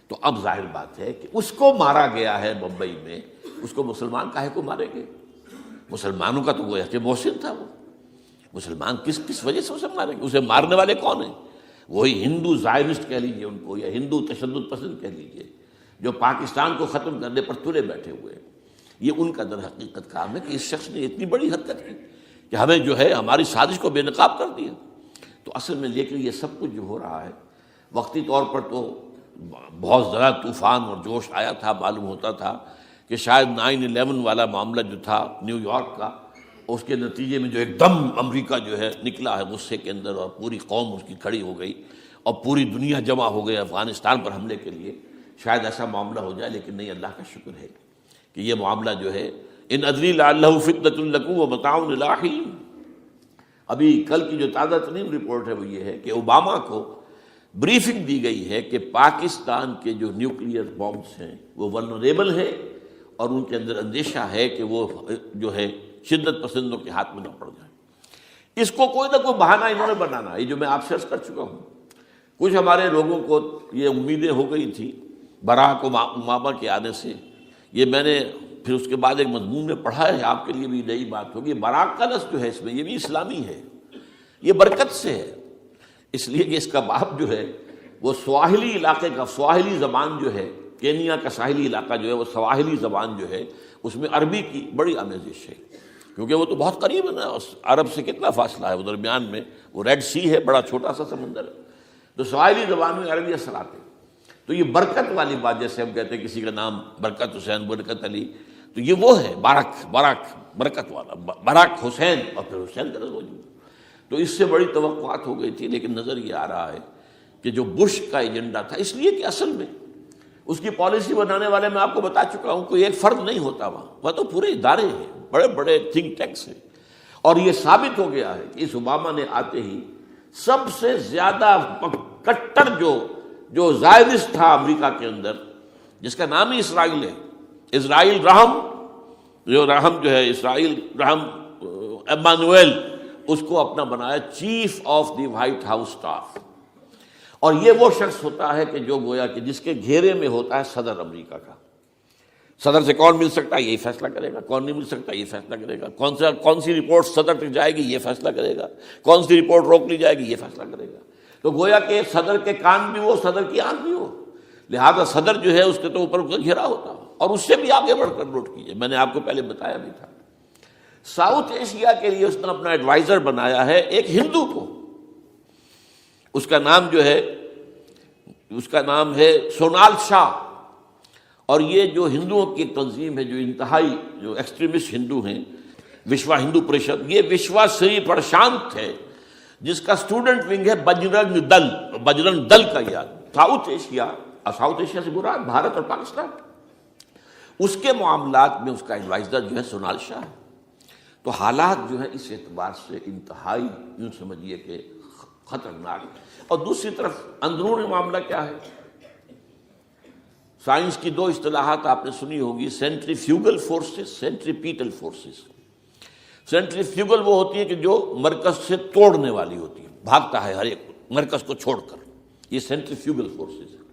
تو اب ظاہر بات ہے کہ اس کو مارا گیا ہے بمبئی میں، اس کو مسلمان کاہے کو مارے گئے؟ مسلمانوں کا تو وہ کہ محسن تھا، وہ مسلمان کس وجہ سے اسے مارے گئے؟ اسے مارنے والے کون ہیں؟ وہی ہندو زائنسٹ کہہ لیجیے ان کو، یا ہندو تشدد پسند کہہ لیجیے، جو پاکستان کو ختم کرنے پر تلے بیٹھے ہوئے ہیں۔ یہ ان کا در حقیقت کام ہے کہ اس شخص نے اتنی بڑی حرکت کی کہ ہمیں جو ہے ہماری سازش کو بے نقاب کر دیا۔ تو اصل میں لیکن یہ سب کچھ جو ہو رہا ہے وقتی طور پر تو بہت زیادہ طوفان اور جوش آیا تھا، معلوم ہوتا تھا کہ شاید 9/11 والا معاملہ جو تھا نیو یارک کا، اس کے نتیجے میں جو ایک دم امریکہ جو ہے نکلا ہے غصے کے اندر، اور پوری قوم اس کی کھڑی ہو گئی اور پوری دنیا جمع ہو گئی افغانستان پر حملے کے لیے، شاید ایسا معاملہ ہو جائے. لیکن نہیں، اللہ کا شکر ہے کہ یہ معاملہ جو ہے ان ادری لعلہ فتنۃ لکم ومتاع الی حین. ابھی کل کی جو تازہ ترین رپورٹ ہے وہ یہ ہے کہ اوباما کو بریفنگ دی گئی ہے کہ پاکستان کے جو نیوکلیئر بامبس ہیں وہ ولنریبل ہیں، اور ان کے اندر اندیشہ ہے کہ وہ جو ہے شدت پسندوں کے ہاتھ میں نہ پڑ جائیں. اس کو کوئی نہ کوئی بہانہ انہوں نے بنانا. یہ جو میں آپ سے عرض کر چکا ہوں، کچھ ہمارے لوگوں کو یہ امیدیں ہو گئی تھی براک اوباما کے آنے سے. یہ میں نے پھر اس کے بعد ایک مضمون میں پڑھا ہے، آپ کے لیے بھی نئی بات ہوگی. براک کا لفظ جو ہے اس میں یہ بھی اسلامی ہے، یہ برکت سے ہے، اس لیے کہ اس کا باپ جو ہے وہ سواحلی علاقے کا، سواحلی زبان جو ہے، کینیا کا ساحلی علاقہ جو ہے وہ سواحلی زبان جو ہے اس میں عربی کی بڑی آمیزش ہے، کیونکہ وہ تو بہت قریب ہے نا، عرب سے کتنا فاصلہ ہے، وہ درمیان میں وہ ریڈ سی ہے، بڑا چھوٹا سا سمندر ہے، تو سواحلی زبان میں عربی اثرات ہیں. تو یہ برکت والی بات، جیسے ہم کہتے ہیں کسی کا نام برکت حسین، برکت علی، تو یہ وہ ہے بارک برکت والا، براک حسین، اور پھر حسین کا نظر. تو اس سے بڑی توقعات ہو گئی تھی، لیکن نظر یہ آ رہا ہے کہ جو بش کا ایجنڈا تھا، اس لیے کہ اصل میں اس کی پالیسی بنانے والے میں آپ کو بتا چکا ہوں کوئی ایک فرد نہیں ہوتا وہاں تو پورے ادارے ہیں، بڑے بڑے تھنک ٹینکس ہیں. اور یہ ثابت ہو گیا ہے کہ اس اوباما نے آتے ہی سب سے زیادہ کٹر جو زائرس تھا امریکہ کے اندر، جس کا نام ہی اسرائیل ہے، اسرائیل رحم جو ہے، اسرائیل رحم ایمانویل، اس کو اپنا بنایا chief of the white house staff. اور یہ وہ شخص ہوتا ہے کہ جو گویا کہ جس کے گھیرے میں ہوتا ہے صدر امریکہ کا. صدر سے کون مل سکتا ہے یہی فیصلہ کرے گا، کون نہیں مل سکتا یہ فیصلہ کرے گا، کون سی رپورٹ صدر تک جائے گی یہ فیصلہ کرے گا، کون سی رپورٹ روک لی جائے گی یہ فیصلہ کرے گا. تو گویا کہ صدر کے کان بھی ہو، صدر کی آنکھ بھی ہو، لہذا صدر جو ہے اس کے تو اوپر اس کا گھیرا ہوتا ہو. اور اس سے بھی آگے بڑھ کر نوٹ کیجیے، میں نے آپ کو پہلے بتایا بھی تھا، ساؤتھ ایشیا کے لیے اس نے اپنا ایڈوائزر بنایا ہے ایک ہندو کو. اس کا نام جو ہے، اس کا نام ہے سونال شاہ. اور یہ جو ہندوؤں کی ایک تنظیم ہے، جو انتہائی جو ایکسٹریمسٹ ہندو ہیں، وشوا ہندو پریشد، یہ وشوا سری پرشانت ہے، جس کا اسٹوڈنٹ ونگ ہے بجرنگ دل کا. یاد ساؤتھ ایشیا سے مراد بھارت اور پاکستان، اس کے معاملات میں اس کا ایڈوائزر جو ہے سونال شاہ ہے. تو حالات جو ہے اس اعتبار سے انتہائی یوں سمجھیے کہ خطرناک. اور دوسری طرف اندرون معاملہ کیا ہے؟ سائنس کی دو اصطلاحات آپ نے سنی ہوگی، centrifugal forces, centripetal forces. Centrifugal وہ ہوتی ہے کہ جو مرکز سے توڑنے والی ہوتی ہے، بھاگتا ہے ہر ایک مرکز کو چھوڑ کر، یہ سینٹریفیوگل فورسز ہے.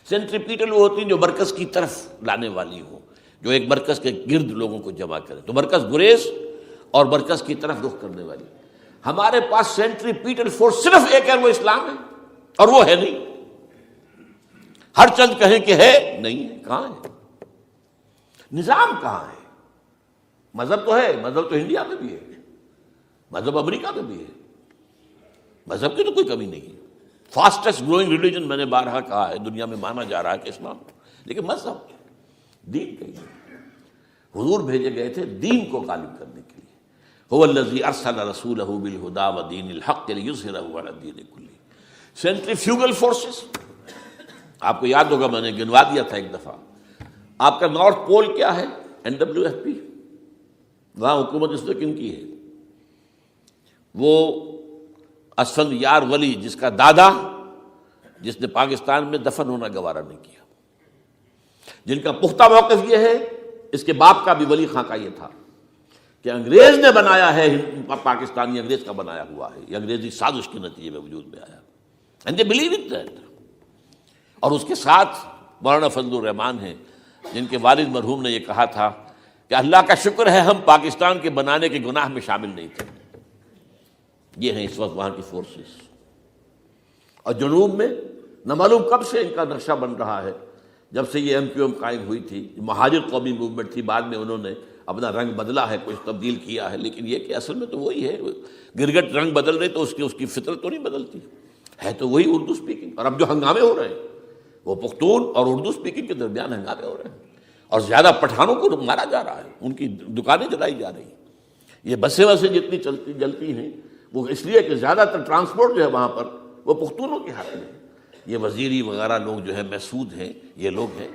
سینٹریپیٹل وہ ہوتی ہیں جو مرکز کی طرف لانے والی ہوں، جو ایک مرکز کے گرد لوگوں کو جمع کرے. تو مرکز گریز اور مرکز کی طرف رخ کرنے والی. ہمارے پاس سینٹریپیٹل فورس صرف ایک ہے، وہ اسلام ہے، اور وہ ہے نہیں. ہر چند کہیں کہ ہے، نہیں ہے. کہاں ہے نظام؟ کہاں ہے؟ مذہب تو ہے، مذہب تو انڈیا میں بھی ہے، مذہب امریکہ میں بھی ہے، مذہب کی تو کوئی کمی نہیں ہے. فاسٹسٹ گروئنگ ریلیجن میں نے بارہا کہا ہے دنیا میں مانا جا رہا ہے کہ اسلام، لیکن مذہب دین کہیں نہیں. حضور بھیجے گئے تھے دین کو غالب کرنے کے لیے. هو الذی ارسل رسولہ بالہدی ودین الحق لیظہرہ علی الدین کلہ. سینٹریفیوگل فورسز آپ کو یاد ہوگا، میں نے گنوا دیا تھا ایک دفعہ. آپ کا نارتھ پول کیا ہے؟ NWFP. وہاں حکومت اس نے کن کی ہے؟ وہ اسفند یار ولی، جس کا دادا، جس نے پاکستان میں دفن ہونا گوارا نہیں کیا، جن کا پختہ موقف یہ ہے. اس کے باپ کا بھی ولی خاں کا یہ تھا کہ انگریز نے بنایا ہے، پاکستانی انگریز کا بنایا ہوا ہے، یہ انگریزی سازش کے نتیجے میں وجود میں آیا. And they believe in that. اور اس کے ساتھ مولانا فضل الرحمان ہیں، جن کے والد مرحوم نے یہ کہا تھا کہ اللہ کا شکر ہے ہم پاکستان کے بنانے کے گناہ میں شامل نہیں تھے. یہ ہیں اس وقت وہاں کی فورسز. اور جنوب میں نہ معلوم کب سے ان کا نقشہ بن رہا ہے. جب سے یہ MQM قائم ہوئی تھی، مہاجر قومی موومنٹ تھی، بعد میں انہوں نے اپنا رنگ بدلا ہے، کچھ تبدیل کیا ہے، لیکن یہ کہ اصل میں تو وہی ہے. گرگٹ رنگ بدل رہے تو اس کی فطرت تو نہیں بدلتی، ہے تو وہی اردو اسپیکنگ. اور اب جو ہنگامے ہو رہے ہیں وہ پختون اور اردو اسپیکنگ کے درمیان ہنگامے ہو رہے ہیں، اور زیادہ پٹھانوں کو مارا جا رہا ہے، ان کی دکانیں جلائی جا رہی ہیں. یہ بسیں جتنی جلتی ہیں وہ اس لیے کہ زیادہ تر ٹرانسپورٹ جو ہے وہاں پر وہ پختونوں کے ہاتھ میں ہے. یہ وزیری وغیرہ لوگ جو ہے محسود ہیں، یہ لوگ ہیں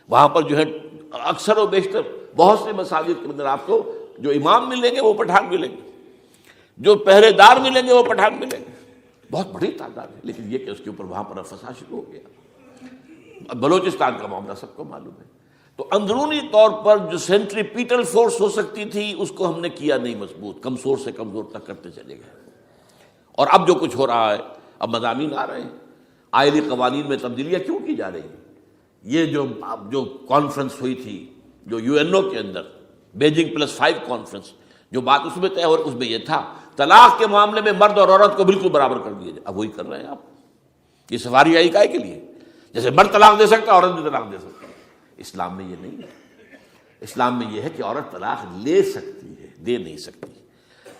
وہاں پر جو ہے. اکثر و بیشتر بہت سے مساجد کے اندر آپ کو جو امام ملیں گے وہ پٹھان ملیں گے، جو پہرے دار ملیں گے وہ پٹھان ملیں گے. بہت بڑی تعداد ہے، لیکن یہ کہ اس کے اوپر وہاں پر فساد شروع ہو گیا. بلوچستان کا معاملہ سب کو معلوم ہے. تو اندرونی طور پر جو سینٹریپیٹل فورس ہو سکتی تھی اس کو ہم نے کیا نہیں مضبوط، کمزور سے کمزور تک کرتے چلے گئے. اور اب جو کچھ ہو رہا ہے، اب مضامین آ رہے ہیں، آئلی قوانین میں تبدیلیاں کیوں کی جا رہی ہیں. یہ جو کانفرنس ہوئی تھی جو UNO کے اندر، بیجنگ +5 کانفرنس، جو بات اس میں طے ہو اس میں یہ تھا طلاق کے معاملے میں مرد اور عورت کو بالکل برابر کر دیا جائے. اب وہی کر رہے ہیں آپ. یہ سفاری آئی کائے کے لیے؟ جیسے مرد طلاق دے سکتا ہے عورت بھی طلاق دے سکتی ہے. اسلام میں یہ نہیں ہے. اسلام میں یہ ہے کہ عورت طلاق لے سکتی ہے، دے نہیں سکتی.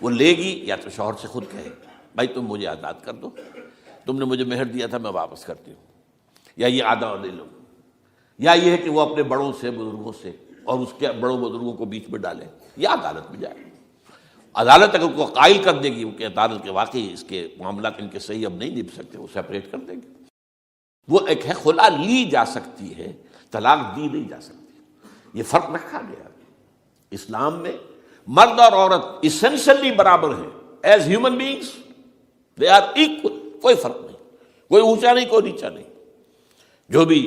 وہ لے گی یا تو شوہر سے خود کہے بھائی تم مجھے آزاد کر دو، تم نے مجھے مہر دیا تھا میں واپس کرتی ہوں، یا یہ آدھا لے لو، یا یہ ہے کہ وہ اپنے بڑوں سے، بزرگوں سے، اور اس کے بڑوں بزرگوں کو بیچ میں ڈالے، یا عدالت میں جائے. عدالت اگر کو قائل کر دے گی کہ عدالت کے واقعی اس کے معاملات ان کے صحیح اب نہیں نبھ سکتے، وہ سیپریٹ کر دیں گے. وہ ایک ہے خلا لی جا سکتی ہے، طلاق دی نہیں جا سکتی. یہ فرق رکھا گیا. اسلام میں مرد اور عورت اسینشلی برابر ہیں. As human beings they are equal. کوئی فرق نہیں، کوئی اونچا نہیں، کوئی نیچا نہیں. جو بھی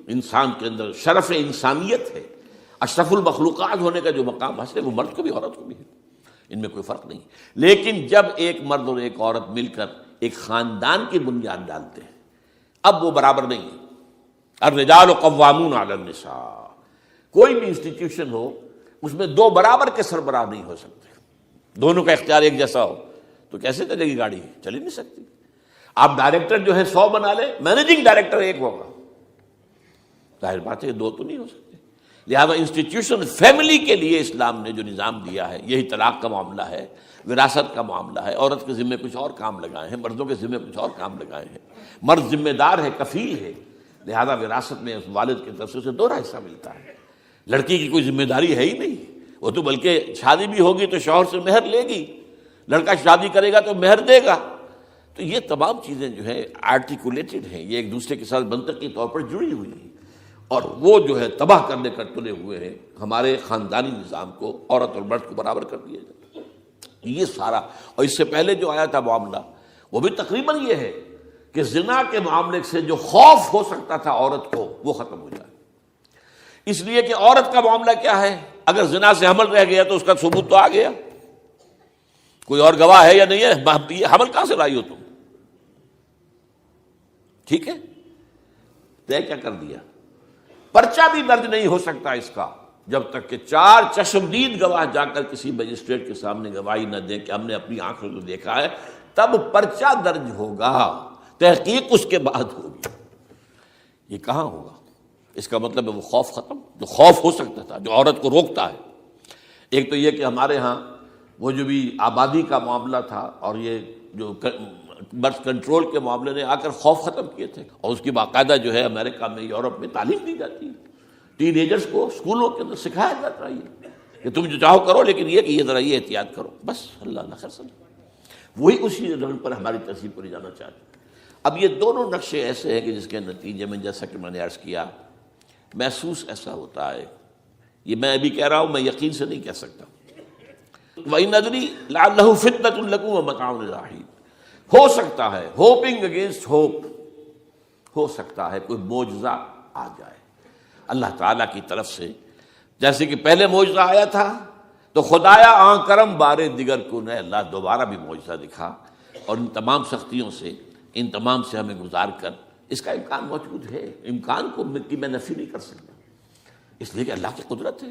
انسان کے اندر شرف انسانیت ہے، اشرف المخلوقات ہونے کا جو مقام حاصل ہے، وہ مرد کو بھی عورت کو بھی ہے. ان میں کوئی فرق نہیں. لیکن جب ایک مرد اور ایک عورت مل کر ایک خاندان کی بنیاد ڈالتے ہیں، اب وہ برابر نہیں ہے. الرجال قوامون علی النساء. کوئی بھی انسٹیٹیوشن ہو اس میں دو برابر کے سربراہ نہیں ہو سکتے. دونوں کا اختیار ایک جیسا ہو تو کیسے چلے گی گاڑی؟ چل ہی نہیں سکتی. آپ ڈائریکٹر جو ہے 100 بنا لیں، مینیجنگ ڈائریکٹر ایک ہوگا. ظاہر بات ہے دو تو نہیں ہو سکتے. لہذا انسٹیٹیوشن فیملی کے لیے اسلام نے جو نظام دیا ہے، یہی طلاق کا معاملہ ہے، وراثت کا معاملہ ہے. عورت کے ذمہ کچھ اور کام لگائے ہیں، مردوں کے ذمہ کچھ اور کام لگائے ہیں. مرد ذمہ دار ہے، کفیل ہے، لہذا وراثت میں اس والد کی طرف سے اسے 2 حصہ ملتا ہے. لڑکی کی کوئی ذمہ داری ہے ہی نہیں. وہ تو بلکہ شادی بھی ہوگی تو شوہر سے مہر لے گی، لڑکا شادی کرے گا تو مہر دے گا. تو یہ تمام چیزیں جو ہے آرٹیکولیٹڈ ہیں، یہ ایک دوسرے کے ساتھ منطقی طور پر جڑی ہوئی ہیں. اور وہ جو ہے تباہ کرنے کر تلے ہوئے ہیں ہمارے خاندانی نظام کو. عورت اور مرد کو برابر کر دیا جائے. یہ سارا، اور اس سے پہلے جو آیا تھا معاملہ وہ بھی تقریباً یہ ہے کہ زنا کے معاملے سے جو خوف ہو سکتا تھا عورت کو وہ ختم ہو جائے. اس لیے کہ عورت کا معاملہ کیا ہے، اگر زنا سے حمل رہ گیا تو اس کا ثبوت تو آ گیا. کوئی اور گواہ ہے یا نہیں ہے؟ یہ حمل کہاں سے لائی ہو تم؟ ٹھیک ہے، طے کیا کر دیا. پرچہ بھی درج نہیں ہو سکتا اس کا جب تک کہ 4 چشمدید گواہ جا کر کسی مجسٹریٹ کے سامنے گواہی نہ دیں کہ ہم نے اپنی آنکھوں سے دیکھا ہے. تب پرچہ درج ہوگا، تحقیق اس کے بعد ہوگی. یہ کہاں ہوگا؟ اس کا مطلب ہے وہ خوف ختم جو خوف ہو سکتا تھا، جو عورت کو روکتا ہے. ایک تو یہ کہ ہمارے ہاں وہ جو بھی آبادی کا معاملہ تھا اور یہ جو برتھ کنٹرول کے معاملے نے آ کر خوف ختم کیے تھے. اور اس کی باقاعدہ جو ہے امریکہ میں، یورپ میں تعلیم دی جاتی ہے. ٹین ایجرز کو اسکولوں کے اندر سکھایا جاتا ہے کہ تم جو چاہو کرو، لیکن یہ کہ یہ ذرا یہ احتیاط کرو. بس اللہ خیر سمجھ. وہی اسی رنگ پر ہماری تہذیب کو لے جانا چاہتے ہیں. اب یہ دونوں نقشے ایسے ہیں کہ جس کے نتیجے میں جیسا کہ میں نے عرض کیا، محسوس ایسا ہوتا ہے. یہ میں ابھی کہہ رہا ہوں، میں یقین سے نہیں کہہ سکتا. وَإِنْ أَدْرِي لَعَلَّهُ فِتْنَةٌ لَكُمْ وَمَتَاعٌ إِلَىٰ حِينٍ. ہو سکتا ہے، ہوپنگ اگینسٹ ہوپ، ہو سکتا ہے کوئی معجزہ آ جائے اللہ تعالیٰ کی طرف سے. جیسے کہ پہلے معجزہ آیا تھا تو خدایا آن کرم بارے دیگر کو نے اللہ دوبارہ بھی معجزہ دکھا، اور ان تمام سختیوں سے، ان تمام سے ہمیں گزار کر اس کا امکان موجود ہے. امکان کو میں نفی نہیں کر سکتا، اس لیے کہ اللہ کی قدرت ہے.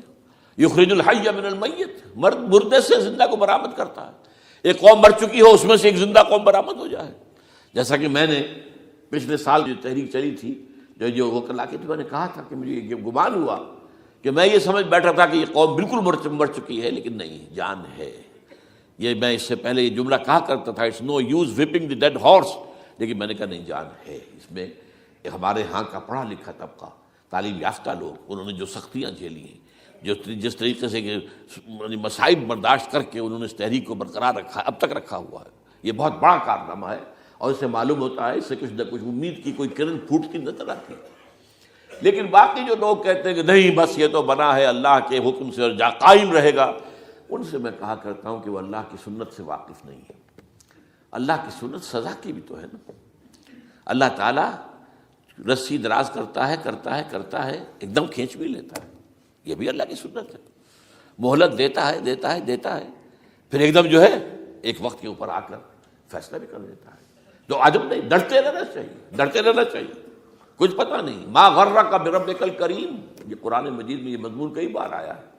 یخرج الحی من المیت، مردے سے زندہ کو برآمد کرتا ہے. ایک قوم مر چکی ہو، اس میں سے ایک زندہ قوم برآمد ہو جائے. جیسا کہ میں نے پچھلے سال جو تحریک چلی تھی جو وہ کلا کی تو میں نے کہا تھا کہ مجھے یہ گمان ہوا کہ میں یہ سمجھ بیٹھا تھا کہ یہ قوم بالکل مر چکی ہے، لیکن نہیں، جان ہے۔ یہ میں اس سے پہلے یہ جملہ کہا کرتا تھا، it's no use whipping the dead horse, لیکن میں نے کہا نہیں، جان ہے اس میں۔ ہمارے ہاں کا پڑھا لکھا طبقہ، تعلیم یافتہ لوگ، انہوں نے جو سختیاں جھیلی ہیں، جس طریقے سے کہ مصائب برداشت کر کے انہوں نے اس تحریک کو برقرار رکھا ہے، اب تک رکھا ہوا ہے، یہ بہت بڑا کارنامہ ہے، اور اس سے معلوم ہوتا ہے، اس سے کچھ نہ کچھ امید کی کوئی کرن پھوٹتی نظر آتی ہے۔ لیکن باقی جو لوگ کہتے ہیں کہ نہیں بس یہ تو بنا ہے اللہ کے حکم سے اور قائم رہے گا، ان سے میں کہا کرتا ہوں کہ وہ اللہ کی سنت سے واقف نہیں ہے۔ اللہ کی سنت سزا کی بھی تو ہے نا۔ اللہ تعالیٰ رسی دراز کرتا ہے، ایک دم کھینچ بھی لیتا ہے، یہ بھی اللہ کی سنت ہے۔ مہلت دیتا ہے، پھر ایک دم جو ہے ایک وقت کے اوپر آ کر فیصلہ بھی کر دیتا ہے۔ تو عجب نہیں، ڈرتے رہنا چاہیے، کچھ پتہ نہیں۔ ما غرک بربک الکریم، یہ قرآن مجید میں یہ مضمون کئی بار آیا ہے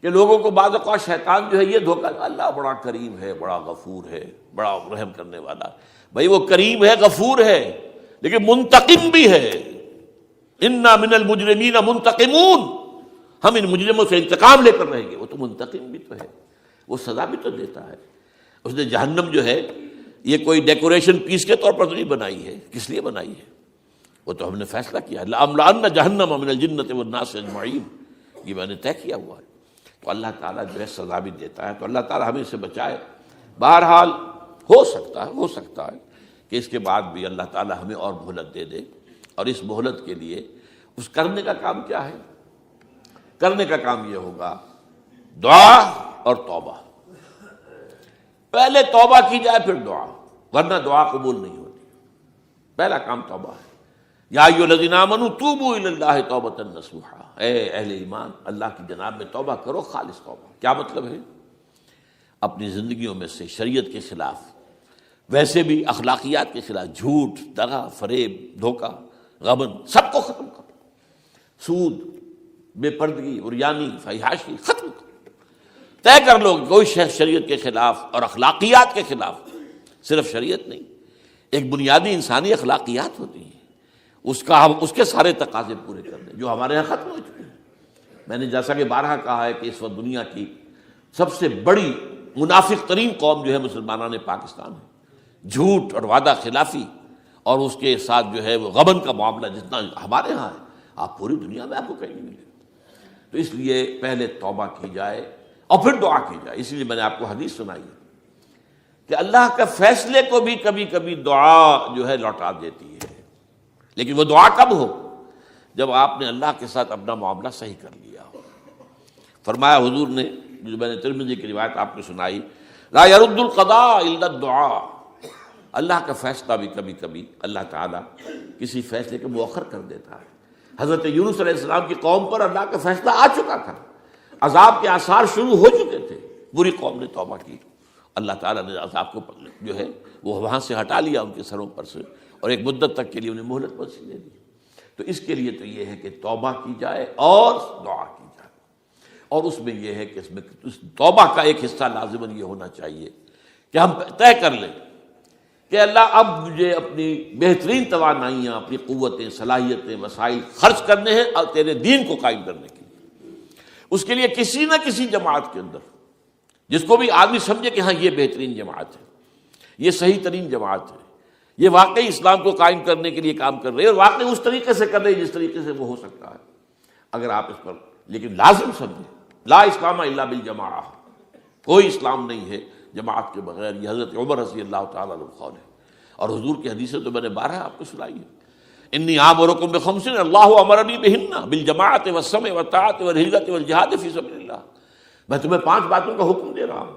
کہ لوگوں کو بعض اوقات شیطان جو ہے یہ دھوکہ، اللہ بڑا کریم ہے، بڑا غفور ہے، بڑا رحم کرنے والا۔ بھائی وہ کریم ہے، غفور ہے، لیکن منتقم بھی ہے۔ انا من المجرمین منتقمون، ہم ان مجرموں سے انتقام لے کر رہیں گے۔ وہ تو منتقم بھی تو ہے، وہ سزا بھی تو دیتا ہے۔ اس نے جہنم جو ہے یہ کوئی ڈیکوریشن پیس کے طور پر تو نہیں بنائی ہے، کس لیے بنائی ہے؟ وہ تو ہم نے فیصلہ کیا ہے، لَأَمْلَأَنَّ جَهَنَّمَ مِنَ الْجِنَّةِ وَالنَّاسِ أَجْمَعِينَ، یہ میں نے طے کیا ہوا ہے۔ تو اللہ تعالیٰ جو ہے سزا بھی دیتا ہے، تو اللہ تعالیٰ ہمیں اس سے بچائے۔ بہرحال ہو سکتا ہے کہ اس کے بعد بھی اللہ تعالیٰ ہمیں اور مہلت دے دے، اور اس مہلت کے لیے اس کرنے کا کام کیا ہے؟ کرنے کا کام یہ ہوگا دعا اور توبہ۔ پہلے توبہ کی جائے پھر دعا، ورنہ دعا قبول نہیں ہوتی۔ پہلا کام توبہ ہے۔ یا ایھا الذین آمنوا توبوا الی اللہ توبۃ نصوحا، اے اہل ایمان اللہ کی جناب میں توبہ کرو، خالص توبہ۔ کیا مطلب ہے؟ اپنی زندگیوں میں سے شریعت کے خلاف، ویسے بھی اخلاقیات کے خلاف، جھوٹ، دغا، فریب، دھوکہ، غبن، سب کو ختم کرو۔ سود، بے پردگی، عریانی، فحاشی ختم کرو۔ طے کر لو کہ کوئی شخص شریعت کے خلاف اور اخلاقیات کے خلاف، صرف شریعت نہیں، ایک بنیادی انسانی اخلاقیات ہوتی ہیں، اس کے سارے تقاضے پورے کر دیں جو ہمارے یہاں ختم ہو چکے ہیں۔ میں نے جیسا کہ بارہا کہا ہے کہ اس وقت دنیا کی سب سے بڑی منافق ترین قوم جو ہے مسلمانان پاکستان ہے۔ جھوٹ اور وعدہ خلافی اور اس کے ساتھ جو ہے وہ غبن کا معاملہ جتنا ہمارے ہاں ہے، آپ پوری دنیا میں آپ کو کہیں نہیں ملے۔ تو اس لیے پہلے توبہ کی جائے اور پھر دعا کی جائے۔ اسی لیے میں نے آپ کو حدیث سنائی ہے کہ اللہ کے فیصلے کو بھی کبھی کبھی دعا جو ہے لوٹا دیتی ہے، لیکن وہ دعا کب ہو؟ جب آپ نے اللہ کے ساتھ اپنا معاملہ صحیح کر لیا ہو۔ فرمایا حضور نے، جو میں نے ترمذی کی روایت آپ کو سنائی، لا يرد القضاء الا الدعاء، اللہ کا فیصلہ بھی کبھی کبھی اللہ تعالیٰ کسی فیصلے کو مؤخر کر دیتا ہے۔ حضرت یونس علیہ السلام کی قوم پر اللہ کا فیصلہ آ چکا تھا، عذاب کے آثار شروع ہو چکے تھے، پوری قوم نے توبہ کی، اللہ تعالیٰ نے عذاب کو جو ہے وہ وہاں سے ہٹا لیا ان کے سروں پر سے، اور ایک مدت تک کے لیے انہیں مہلت وسیع دے دی۔ تو اس کے لیے تو یہ ہے کہ توبہ کی جائے اور دعا کی جائے، اور اس میں یہ ہے کہ اس توبہ کا ایک حصہ لازماً یہ ہونا چاہیے کہ ہم طے کر لیں کہ اللہ اب مجھے اپنی بہترین توانائیاں، اپنی قوتیں، صلاحیتیں، وسائل خرچ کرنے ہیں اور تیرے دین کو قائم کرنے کے لیے۔ اس کے لیے کسی نہ کسی جماعت کے اندر، جس کو بھی آدمی سمجھے کہ ہاں یہ بہترین جماعت ہے، یہ صحیح ترین جماعت ہے، یہ واقعی اسلام کو قائم کرنے کے لیے کام کر رہے ہیں، اور واقعی اس طریقے سے کر رہے ہیں جس طریقے سے وہ ہو سکتا ہے، اگر آپ اس پر لیکن لازم سمجھیں لا اسلام الا بالجماعہ، کوئی اسلام نہیں ہے جماعت کے بغیر۔ یہ حضرت عمر رضی اللہ تعالیٰ عنہ قول ہے، اور حضور کی حدیثیں تو میں نے 12 آپ کو سنائی ہے۔ انی آمرکم بخمس اللہ امرنی بہن بالجماعت والسمع والطاعت والہجرۃ والجہاد فی سبیل اللہ، میں تمہیں 5 باتوں کا حکم دے رہا ہوں،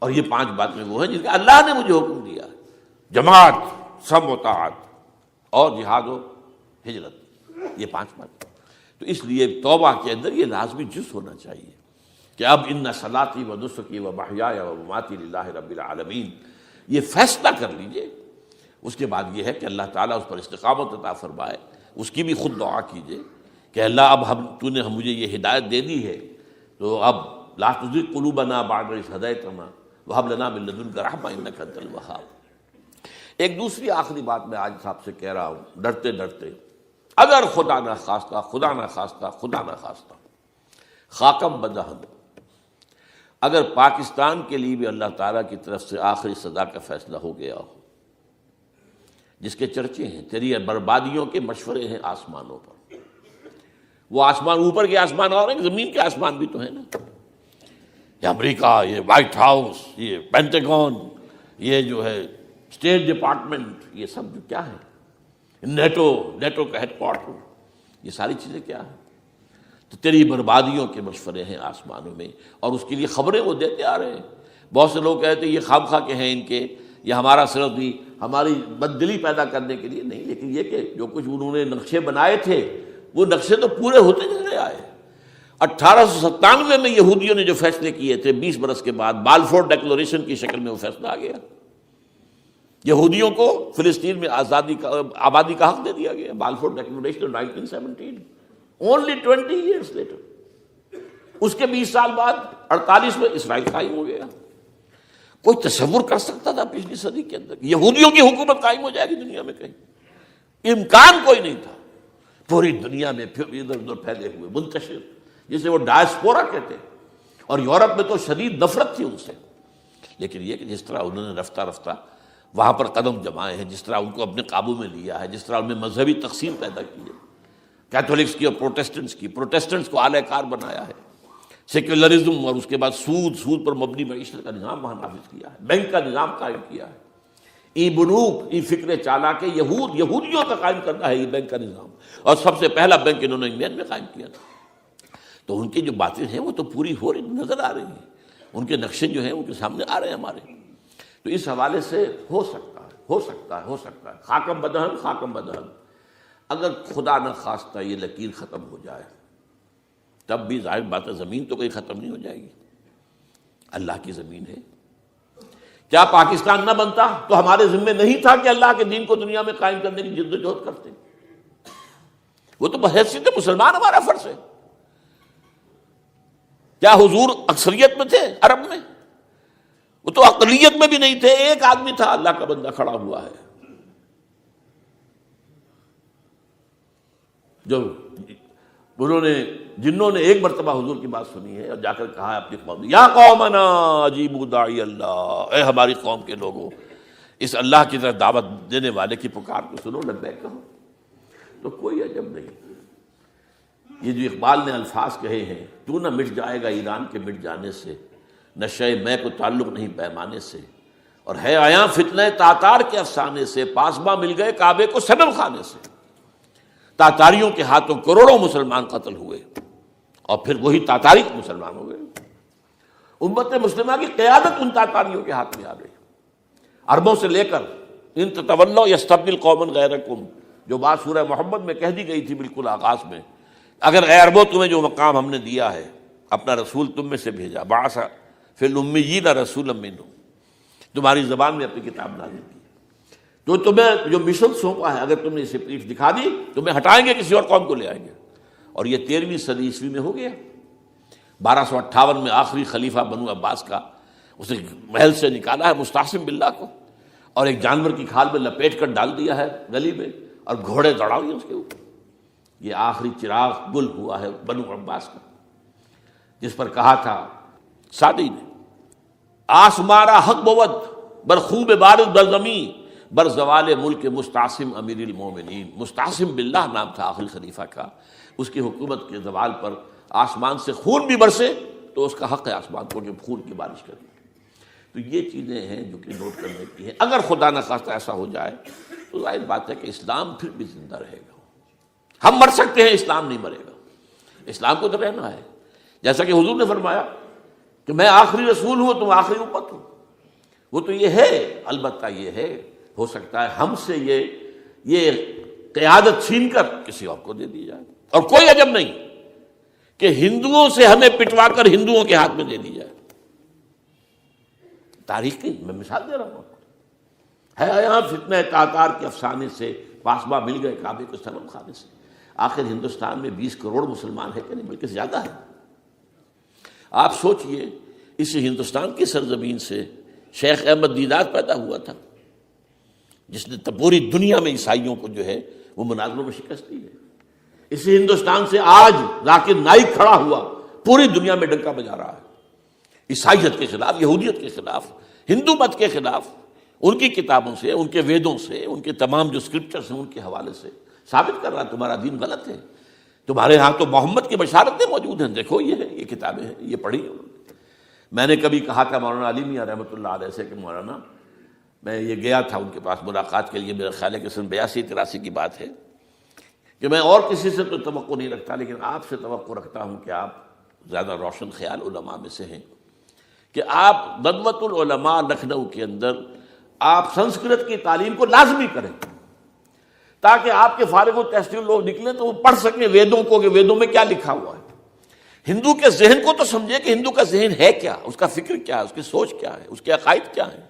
اور یہ 5 باتیں وہ ہیں جن کا اللہ نے مجھے حکم دیا ہے، جماعت، سمع و طاعت اور جہاد و ہجرت، یہ 5 باتیں۔ تو اس لیے توبہ کے اندر یہ لازمی جز ہونا چاہیے کہ اب ان صلاتی و نسکی و محیای و مماتی للہ رب العالمین، یہ فیصلہ کر لیجئے۔ اس کے بعد یہ ہے کہ اللہ تعالیٰ اس پر استقامت عطا فرمائے، اس کی بھی خود دعا کیجئے کہ اللہ اب تو نے مجھے یہ ہدایت دے دی ہے، تو اب لا تزغ قلوبنا بعد اذ ہدیتنا وہب لنا من لدنک رحمۃ انک انت الوہاب۔ ایک دوسری آخری بات میں آج آپ سے کہہ رہا ہوں، ڈرتے ڈرتے اگر خدا نہ خواستہ خدا نہ خواستہ خدا نہ خواستہ خاکم بدہن، اگر پاکستان کے لیے بھی اللہ تعالیٰ کی طرف سے آخری سزا کا فیصلہ ہو گیا ہو، جس کے چرچے ہیں، تیری بربادیوں کے مشورے ہیں آسمانوں پر، وہ آسمان اوپر کے آسمان اور ہیں، زمین کے آسمان بھی تو ہیں نا، یہ امریکہ، یہ وائٹ ہاؤس، یہ پینٹاگون، یہ جو ہے اسٹیٹ ڈپارٹمنٹ، یہ سب جو کیا ہے، نیٹو کا ہیڈ کوارٹر، یہ ساری چیزیں کیا ہیں؟ تو تیری بربادیوں کے مشورے ہیں آسمانوں میں، اور اس کے لیے خبریں وہ دیتے آ رہے ہیں۔ بہت سے لوگ کہتے ہیں یہ خام خواہ کے ہیں ان کے، یہ ہمارا صرف بھی ہماری بددلی پیدا کرنے کے لیے نہیں، لیکن یہ کہ جو کچھ انہوں نے نقشے بنائے تھے وہ نقشے تو پورے ہوتے چلے آئے۔ 1897 میں یہودیوں نے جو فیصلے کیے تھے، 20 برس کے بعد بالفور ڈیکلریشن کی شکل میں وہ فیصلہ آ گیا، یہودیوں کو فلسطین میں آبادی کا حق دے دیا گیا، Balfour declaration 1917، only 20 years later۔ اس کے 20 سال بعد 48 میں اسرائیل قائم ہو گیا۔ کوئی تصور کر سکتا تھا پچھلی صدی کے اندر یہودیوں کی حکومت قائم ہو جائے گی دنیا میں؟ کہیں امکان کوئی نہیں تھا۔ پوری دنیا میں پھر ادھر ادھر پھیلے ہوئے، منتشر، جسے وہ ڈائسپورا کہتے ہیں، اور یورپ میں تو شدید نفرت تھی ان سے۔ لیکن یہ کہ جس طرح انہوں نے رفتہ رفتہ وہاں پر قدم جمائے ہیں، جس طرح ان کو اپنے قابو میں لیا ہے، جس طرح ان میں مذہبی تقسیم پیدا کی ہے، کیتھولکس کی اور پروٹیسٹنٹس کو اعلی کار بنایا ہے، سیکولرزم اور اس کے بعد سود پر مبنی معیشت کا نظام وہاں نافذ کیا ہے، بینک کا نظام قائم کیا ہے، ای بنوک، ای فکر چالاک یہودیوں کا قائم کرنا ہے یہ بینک کا نظام، اور سب سے پہلا بینک انہوں نے انگلینڈ میں قائم کیا تھا۔ تو ان کی جو باتیں ہیں وہ تو پوری ہو رہی نظر آ رہی ہیں، ان کے نقشے جو ہیں ان کے سامنے آ رہے ہیں ہمارے۔ تو اس حوالے سے ہو سکتا ہے خاکم بدہن، اگر خدا نہ خواستہ یہ لکیر ختم ہو جائے، تب بھی ظاہر بات ہے زمین تو کوئی ختم نہیں ہو جائے گی، اللہ کی زمین ہے۔ کیا پاکستان نہ بنتا تو ہمارے ذمے نہیں تھا کہ اللہ کے دین کو دنیا میں قائم کرنے کی جد و جہد کرتے؟ وہ تو بحیثیت مسلمان ہمارا فرض ہے۔ کیا حضور اکثریت میں تھے عرب میں؟ وہ تو اقلیت میں بھی نہیں تھے، ایک آدمی تھا اللہ کا بندہ کھڑا ہوا ہے، جو جنہوں نے ایک مرتبہ حضور کی بات سنی ہے اور جا کر کہا ہے اپنی قوم، یا قومنا اجیبوا داعی اللہ، اے ہماری قوم کے لوگوں، اس اللہ کی طرف دعوت دینے والے کی پکار کو سنو، لبیک کہو۔ تو کوئی عجب نہیں، یہ جو اقبال نے الفاظ کہے ہیں، تو نہ مٹ جائے گا ایران کے مٹ جانے سے، نشے میں کو تعلق نہیں پیمانے سے، اور ہے آیاں فتنہ تاتار کے افسانے سے، پاسباں مل گئے کعبے کو صنم خانے سے۔ تاتاریوں کے ہاتھوں کروڑوں مسلمان قتل ہوئے، اور پھر وہی تاتاری مسلمان ہو گئے۔ امت مسلمہ کی قیادت ان تاتاریوں کے ہاتھ میں آ گئی، عربوں سے لے کر ان تتولوا یستبدل قوما غیرکم، جو بات سورہ محمد میں کہہ دی گئی تھی بالکل آغاز میں، اگر اے عربوں تمہیں جو مقام ہم نے دیا ہے، اپنا رسول تم میں سے بھیجا، بعث فی الامیین رسولا منہم، تمہاری زبان میں اپنی کتاب نازل کی، تو تمہیں جو مشن سونپا ہے، اگر تم نے اسے پیٹھ دکھا دی تمہیں ہٹائیں گے، کسی اور قوم کو لے آئیں گے۔ اور یہ 13ویں صدی عیسوی میں ہو گیا۔ 1258 میں آخری خلیفہ بنو عباس کا اسے محل سے نکالا ہے مستعصم باللہ کو، اور ایک جانور کی کھال میں لپیٹ کر ڈال دیا ہے گلی میں، اور گھوڑے دوڑا دیے اس کے اوپر۔ یہ آخری چراغ گل ہوا ہے بنو عباس کا، جس پر کہا تھا سعدی نے، آسمارا حق بود بر خوب بارد بر زمین بر زوال ملک مستعصم امیر المومنین۔ مستعصم باللہ نام تھا آخری خلیفہ کا، اس کی حکومت کے زوال پر آسمان سے خون بھی برسے تو اس کا حق ہے آسمان کو کہ خون کی بارش کرے۔ تو یہ چیزیں ہیں جو کہ نوٹ کرنے کی ہیں۔ اگر خدا نہ خواستہ ایسا ہو جائے تو ظاہر بات ہے کہ اسلام پھر بھی زندہ رہے گا۔ ہم مر سکتے ہیں، اسلام نہیں مرے گا، اسلام کو تو رہنا ہے۔ جیسا کہ حضور نے فرمایا کہ میں آخری رسول ہوں، تم آخری امت ہو، وہ تو یہ ہے، البتہ یہ ہے ہو سکتا ہے ہم سے یہ قیادت چھین کر کسی اور کو دے دی جائے، اور کوئی عجب نہیں کہ ہندوؤں سے ہمیں پٹوا کر ہندوؤں کے ہاتھ میں دے دی جائے۔ تاریخ کی میں مثال دے رہا ہوں، ہے یہاں فتنہ تاتار کے افسانے سے، پاسباں مل گئے کعبے کو صنم خانے سے۔ آخر ہندوستان میں 20 کروڑ مسلمان ہے کہ نہیں، بلکہ زیادہ ہے۔ آپ سوچئے اس ہندوستان کی سرزمین سے شیخ احمد دیدات پیدا ہوا تھا، جس نے پوری دنیا میں عیسائیوں کو جو ہے وہ مناظروں میں شکست دی ہے۔ اسی ہندوستان سے آج ذاکر نائک کھڑا ہوا، پوری دنیا میں ڈنکا بجا رہا ہے، عیسائیت کے خلاف، یہودیت کے خلاف، ہندو مت کے خلاف، ان کی کتابوں سے، ان کے ویدوں سے، ان کے تمام جو اسکرپچرس ہیں ان کے حوالے سے ثابت کر رہا ہے تمہارا دین غلط ہے، تمہارے ہاں تو محمد کی بشارتیں موجود ہیں، دیکھو یہ ہے، یہ کتابیں ہیں، یہ پڑھی انہوں نے۔ میں نے کبھی کہا تھا مولانا علی میاں رحمۃ اللہ علیہ سے کہ مولانا، میں یہ گیا تھا ان کے پاس ملاقات کے لیے، میرا خیال ہے کہ سن 82-83 کی بات ہے، کہ میں اور کسی سے تو توقع نہیں رکھتا لیکن آپ سے توقع رکھتا ہوں کہ آپ زیادہ روشن خیال علماء میں سے ہیں، کہ آپ ندوۃ العلماء لکھنؤ کے اندر آپ سنسکرت کی تعلیم کو لازمی کریں، تاکہ آپ کے فارغ التحصیل لوگ نکلیں تو وہ پڑھ سکیں ویدوں کو کہ ویدوں میں کیا لکھا ہوا ہے، ہندو کے ذہن کو تو سمجھے کہ ہندو کا ذہن ہے کیا، اس کا فکر کیا ہے، اس کی سوچ کیا ہے، اس کے عقائد کیا ہیں،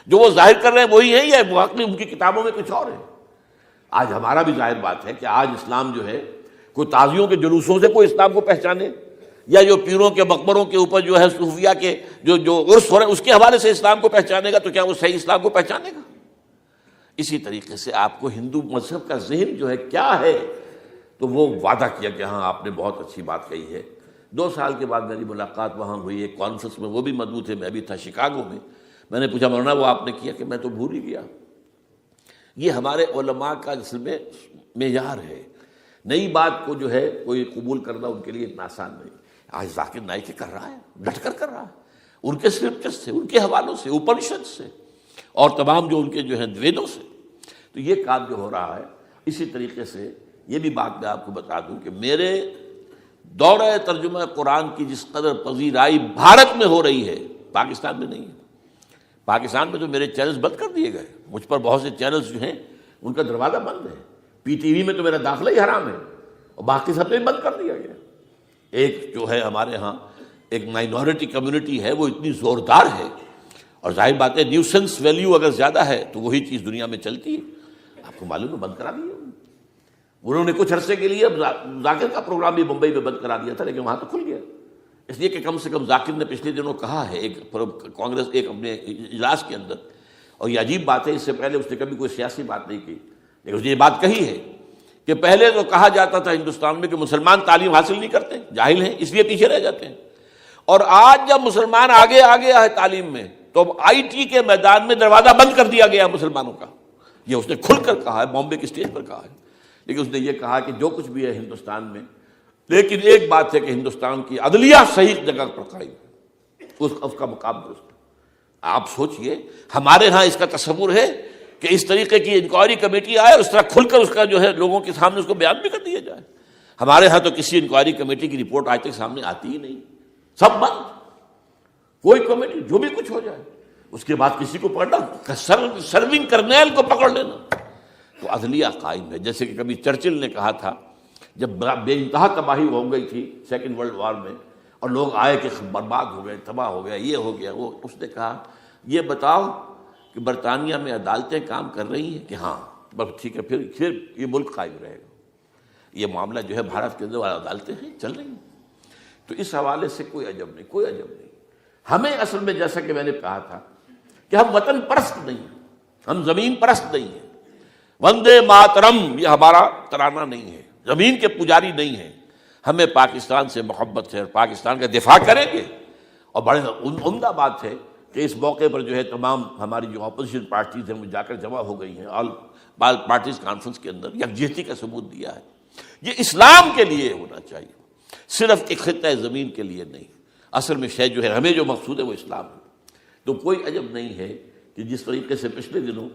جو وہ ظاہر کر رہے ہیں وہی ہے یا واقعی ان کی کتابوں میں کچھ اور ہے۔ آج ہمارا بھی ظاہر بات ہے کہ آج اسلام جو ہے، کوئی تازیوں کے جلوسوں سے کوئی اسلام کو پہچانے، یا جو پیروں کے مقبروں کے اوپر جو ہے صوفیہ کے جو عرس ہو رہے ہیں اس کے حوالے سے اسلام کو پہچانے گا تو کیا وہ صحیح اسلام کو پہچانے گا؟ اسی طریقے سے آپ کو ہندو مذہب کا ذہن جو ہے کیا ہے، تو وہ وعدہ کیا کہ ہاں آپ نے بہت اچھی بات کہی ہے۔ 2 سال کے بعد میری ملاقات وہاں ہوئی ایک کانفرنس میں، وہ بھی مدعو تھے، میں بھی تھا شکاگو میں۔ میں نے پوچھا مولانا وہ آپ نے کیا؟ کہ میں تو بھول ہی گیا۔ یہ ہمارے علماء کا اصل میں معیار ہے، نئی بات کو جو ہے کوئی قبول کرنا ان کے لیے اتنا آسان نہیں۔ آج ذاکر نائک کر رہا ہے، ڈٹ کر کر رہا ہے، ان کے اسکرپچر سے، ان کے حوالوں سے، اپنشد سے، اور تمام جو ان کے جو ہیں ویدوں سے، تو یہ کام جو ہو رہا ہے۔ اسی طریقے سے یہ بھی بات میں آپ کو بتا دوں کہ میرے دورہ ترجمہ قرآن کی جس قدر پذیرائی بھارت میں ہو رہی ہے، پاکستان میں نہیں ہے۔ پاکستان میں تو میرے چینلز بند کر دیے گئے، مجھ پر بہت سے چینلز جو ہیں ان کا دروازہ بند ہے، پی ٹی وی میں تو میرا داخلہ ہی حرام ہے، اور باقی سب نے بند کر دیا گیا۔ ایک جو ہے ہمارے ہاں ایک مائنورٹی کمیونٹی ہے، وہ اتنی زوردار ہے، اور ظاہر بات ہے نیوسنس ویلیو اگر زیادہ ہے تو وہی چیز دنیا میں چلتی ہے۔ آپ کو معلوم ہے بند کرا دیا انہوں نے، کچھ عرصے کے لیے ذاکر کا پروگرام بھی ممبئی میں بند کرا دیا تھا، لیکن وہاں تو کھل گیا، اس لیے کہ کم سے کم ذاکر نے پچھلے دنوں کہا ہے ایک کانگریس ایک اپنے اجلاس کے اندر، اور یہ عجیب بات ہے، اس سے پہلے اس نے کبھی کوئی سیاسی بات نہیں کی، لیکن اس نے یہ بات کہی ہے کہ پہلے تو کہا جاتا تھا ہندوستان میں کہ مسلمان تعلیم حاصل نہیں کرتے، جاہل ہیں، اس لیے پیچھے رہ جاتے ہیں، اور آج جب مسلمان آگے آ گیا ہے تعلیم میں تو اب آئی ٹی کے میدان میں دروازہ بند کر دیا گیا مسلمانوں کا۔ یہ اس نے کھل کر کہا ہے، بامبے کے اسٹیج پر کہا ہے، لیکن اس نے یہ کہا کہ جو کچھ بھی ہے ہندوستان میں، لیکن ایک بات ہے کہ ہندوستان کی عدلیہ صحیح جگہ پر قائم ہے، اس کا مقام درست ہے۔ آپ سوچئے ہمارے ہاں اس کا تصور ہے کہ اس طریقے کی انکوائری کمیٹی آئے اور اس طرح کھل کر اس کا جو ہے لوگوں کے سامنے اس کو بیان بھی کر دیا جائے۔ ہمارے ہاں تو کسی انکوائری کمیٹی کی رپورٹ آج تک سامنے آتی ہی نہیں، سب بند، کوئی کمیٹی جو بھی کچھ ہو جائے، اس کے بعد کسی کو پکڑنا، سرونگ کرنیل کو پکڑ لینا، تو عدلیہ قائم ہے۔ جیسے کہ کبھی چرچل نے کہا تھا جب بے انتہا تباہی ہو گئی تھی سیکنڈ ورلڈ وار میں، اور لوگ آئے کہ برباد ہو گئے، تباہ ہو گیا، یہ ہو گیا وہ، اس نے کہا یہ بتاؤ کہ برطانیہ میں عدالتیں کام کر رہی ہیں کہ ہاں، بس ٹھیک ہے، پھر یہ ملک قائم رہے گا۔ یہ معاملہ جو ہے بھارت کے اندر عدالتیں ہیں چل رہی ہیں، تو اس حوالے سے کوئی عجب نہیں، کوئی عجب نہیں۔ ہمیں اصل میں جیسا کہ میں نے کہا تھا کہ ہم وطن پرست نہیں ہیں، ہم زمین پرست نہیں ہیں، وندے ماترم یہ ہمارا ترانہ نہیں ہے، زمین کے پجاری نہیں ہیں، ہمیں پاکستان سے محبت ہے اور پاکستان کا دفاع کریں گے۔ اور بڑے عمدہ بات ہے کہ اس موقع پر جو ہے تمام ہماری جو اپوزیشن پارٹیز ہیں وہ جا کر جمع ہو گئی ہیں، آل پارٹیز کانفرنس کے اندر یکجہتی کا ثبوت دیا ہے۔ یہ اسلام کے لیے ہونا چاہیے، صرف ایک خطہ زمین کے لیے نہیں۔ اصل میں شے جو ہے ہمیں جو مقصود ہے وہ اسلام ہے۔ تو کوئی عجب نہیں ہے کہ جس طریقے سے پچھلے دنوں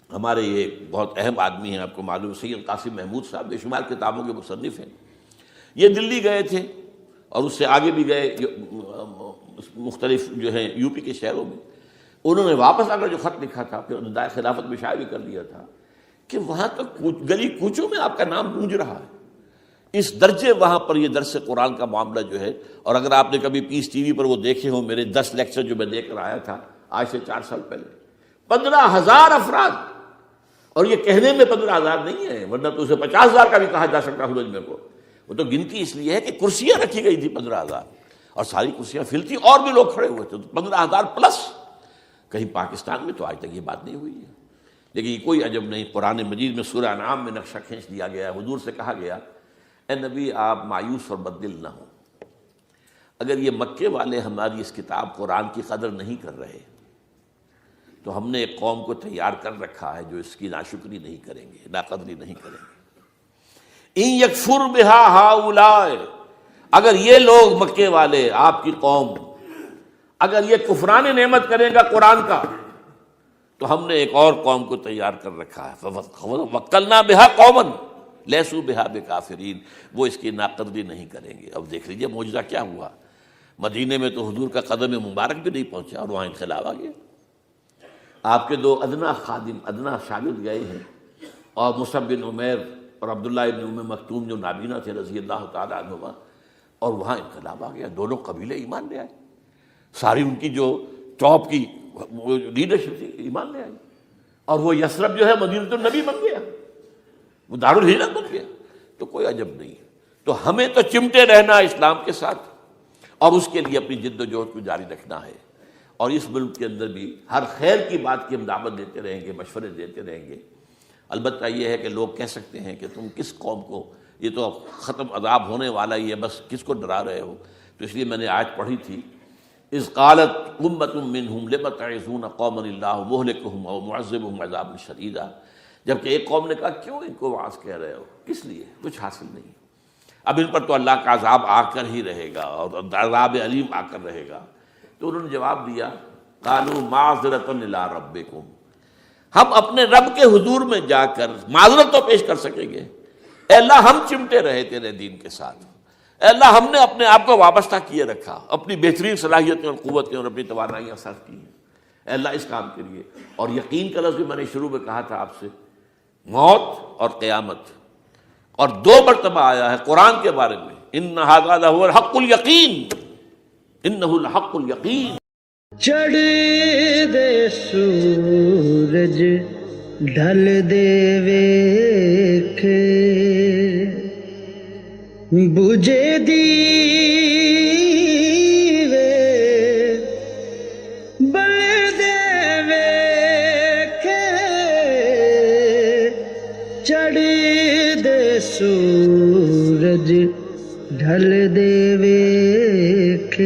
ہمارے یہ بہت اہم آدمی ہیں، آپ کو معلوم سید قاسم محمود صاحب بے شمار کتابوں کے مصنف ہیں، یہ دلی گئے تھے اور اس سے آگے بھی گئے مختلف جو ہیں یو پی کے شہروں میں۔ انہوں نے واپس آ کر جو خط لکھا تھا، پھر دائے خلافت میں شائع بھی کر دیا تھا کہ وہاں تو گلی کوچوں میں آپ کا نام گونج رہا ہے، اس درجے وہاں پر یہ درس قرآن کا معاملہ جو ہے۔ اور اگر آپ نے کبھی پیس ٹی وی پر وہ دیکھے ہوں میرے 10 لیکچر جو میں دے کر آیا تھا آج سے 4 سال پہلے، 15,000 افراد، اور یہ کہنے میں 15,000 نہیں ہے، ورنہ تو اسے 50,000 کا بھی کہا جا سکتا ہے میں کو، وہ تو گنتی اس لیے ہے کہ کرسیاں رکھی گئی تھی 15,000، اور ساری کرسیاں فل تھی اور بھی لوگ کھڑے ہوئے تھے، 15,000 پلس۔ کہیں پاکستان میں تو آج تک یہ بات نہیں ہوئی ہے، لیکن یہ کوئی عجب نہیں۔ قرآن مجید میں سورہ انعام میں نقشہ کھینچ دیا گیا ہے، حضور سے کہا گیا اے نبی آپ مایوس اور بددل نہ ہوں، اگر یہ مکے والے ہماری اس کتاب قرآن کی قدر نہیں کر رہے تو ہم نے ایک قوم کو تیار کر رکھا ہے جو اس کی ناشکری نہیں کریں گے، ناقدری نہیں کریں گے۔ ان یکفر بہا ہؤلاء، اگر یہ لوگ مکے والے آپ کی قوم اگر یہ کفران نعمت کرے گا قرآن کا تو ہم نے ایک اور قوم کو تیار کر رکھا ہے، وَوَكَّلْنَا بِهَا قَوْمًا لَيْسُوا بِهَا بِكَافِرِينَ، وہ اس کی ناقدری نہیں کریں گے۔ اب دیکھ لیجئے معجزہ کیا ہوا، مدینے میں تو حضور کا قدم مبارک بھی نہیں پہنچا اور وہاں انقلاب آ گیا۔ آپ کے دو ادنا خادم، ادنا شاگرد گئے ہیں، اور مصعب بن عمیر اور عبداللہ بن ام مکتوم جو نابینا تھے رضی اللہ تعالیٰ عنہما، اور وہاں انقلاب آ گیا، دونوں قبیلے ایمان لے آئے، ساری ان کی جو ٹاپ کی لیڈرشپ تھی ایمان لے آئی، اور وہ یثرب جو ہے مدینۃ النبی بن گیا، وہ دارالہجرت بن گیا۔ تو کوئی عجب نہیں، تو ہمیں تو چمٹے رہنا اسلام کے ساتھ اور اس کے لیے اپنی جد و جہد کو جاری رکھنا ہے، اور اس ملک کے اندر بھی ہر خیر کی بات کی ہم دعوت دیتے رہیں گے، مشورے دیتے رہیں گے۔ البتہ یہ ہے کہ لوگ کہہ سکتے ہیں کہ تم کس قوم کو، یہ تو ختم عذاب ہونے والا ہی ہے، بس کس کو ڈرا رہے ہو؟ تو اس لیے میں نے آیت پڑھی تھی، اذ قالت امۃ منہم لم تعظون قوما اللہ مہلکہم او معذبہم عذابا شدیدا، جبکہ ایک قوم نے کہا کیوں ان کو وعظ کہہ رہے ہو، کس لیے، کچھ حاصل نہیں، اب ان پر تو اللہ کا عذاب آ کر ہی رہے گا اور عذاب علیم آ کر رہے گا۔ تو انہوں نے جواب دیا، قالوا معذرۃ الی ربکم، ہم اپنے رب کے حضور میں جا کر معذرت تو پیش کر سکیں گے، اے اللہ ہم چمٹے رہے تیرے دین کے ساتھ، اے اللہ ہم نے اپنے آپ کو وابستہ کیے رکھا، اپنی بہترین صلاحیتیں اور قوتیں اور اپنی توانائیاں صرف کی ہیں، اے اللہ اس کام کے لیے۔ اور یقین کا لفظ بھی میں نے شروع میں کہا تھا آپ سے، موت اور قیامت، اور دو مرتبہ آیا ہے قرآن کے بارے میں، ان ھذا لہو الحق الیقین، انہ الحق الیقین۔ چڑھ دے سورج ڈھل دے ویکھ، بجھے دیوے بل دے ویکھ، چڑھ دے سورج ڈھل دے ویکھ۔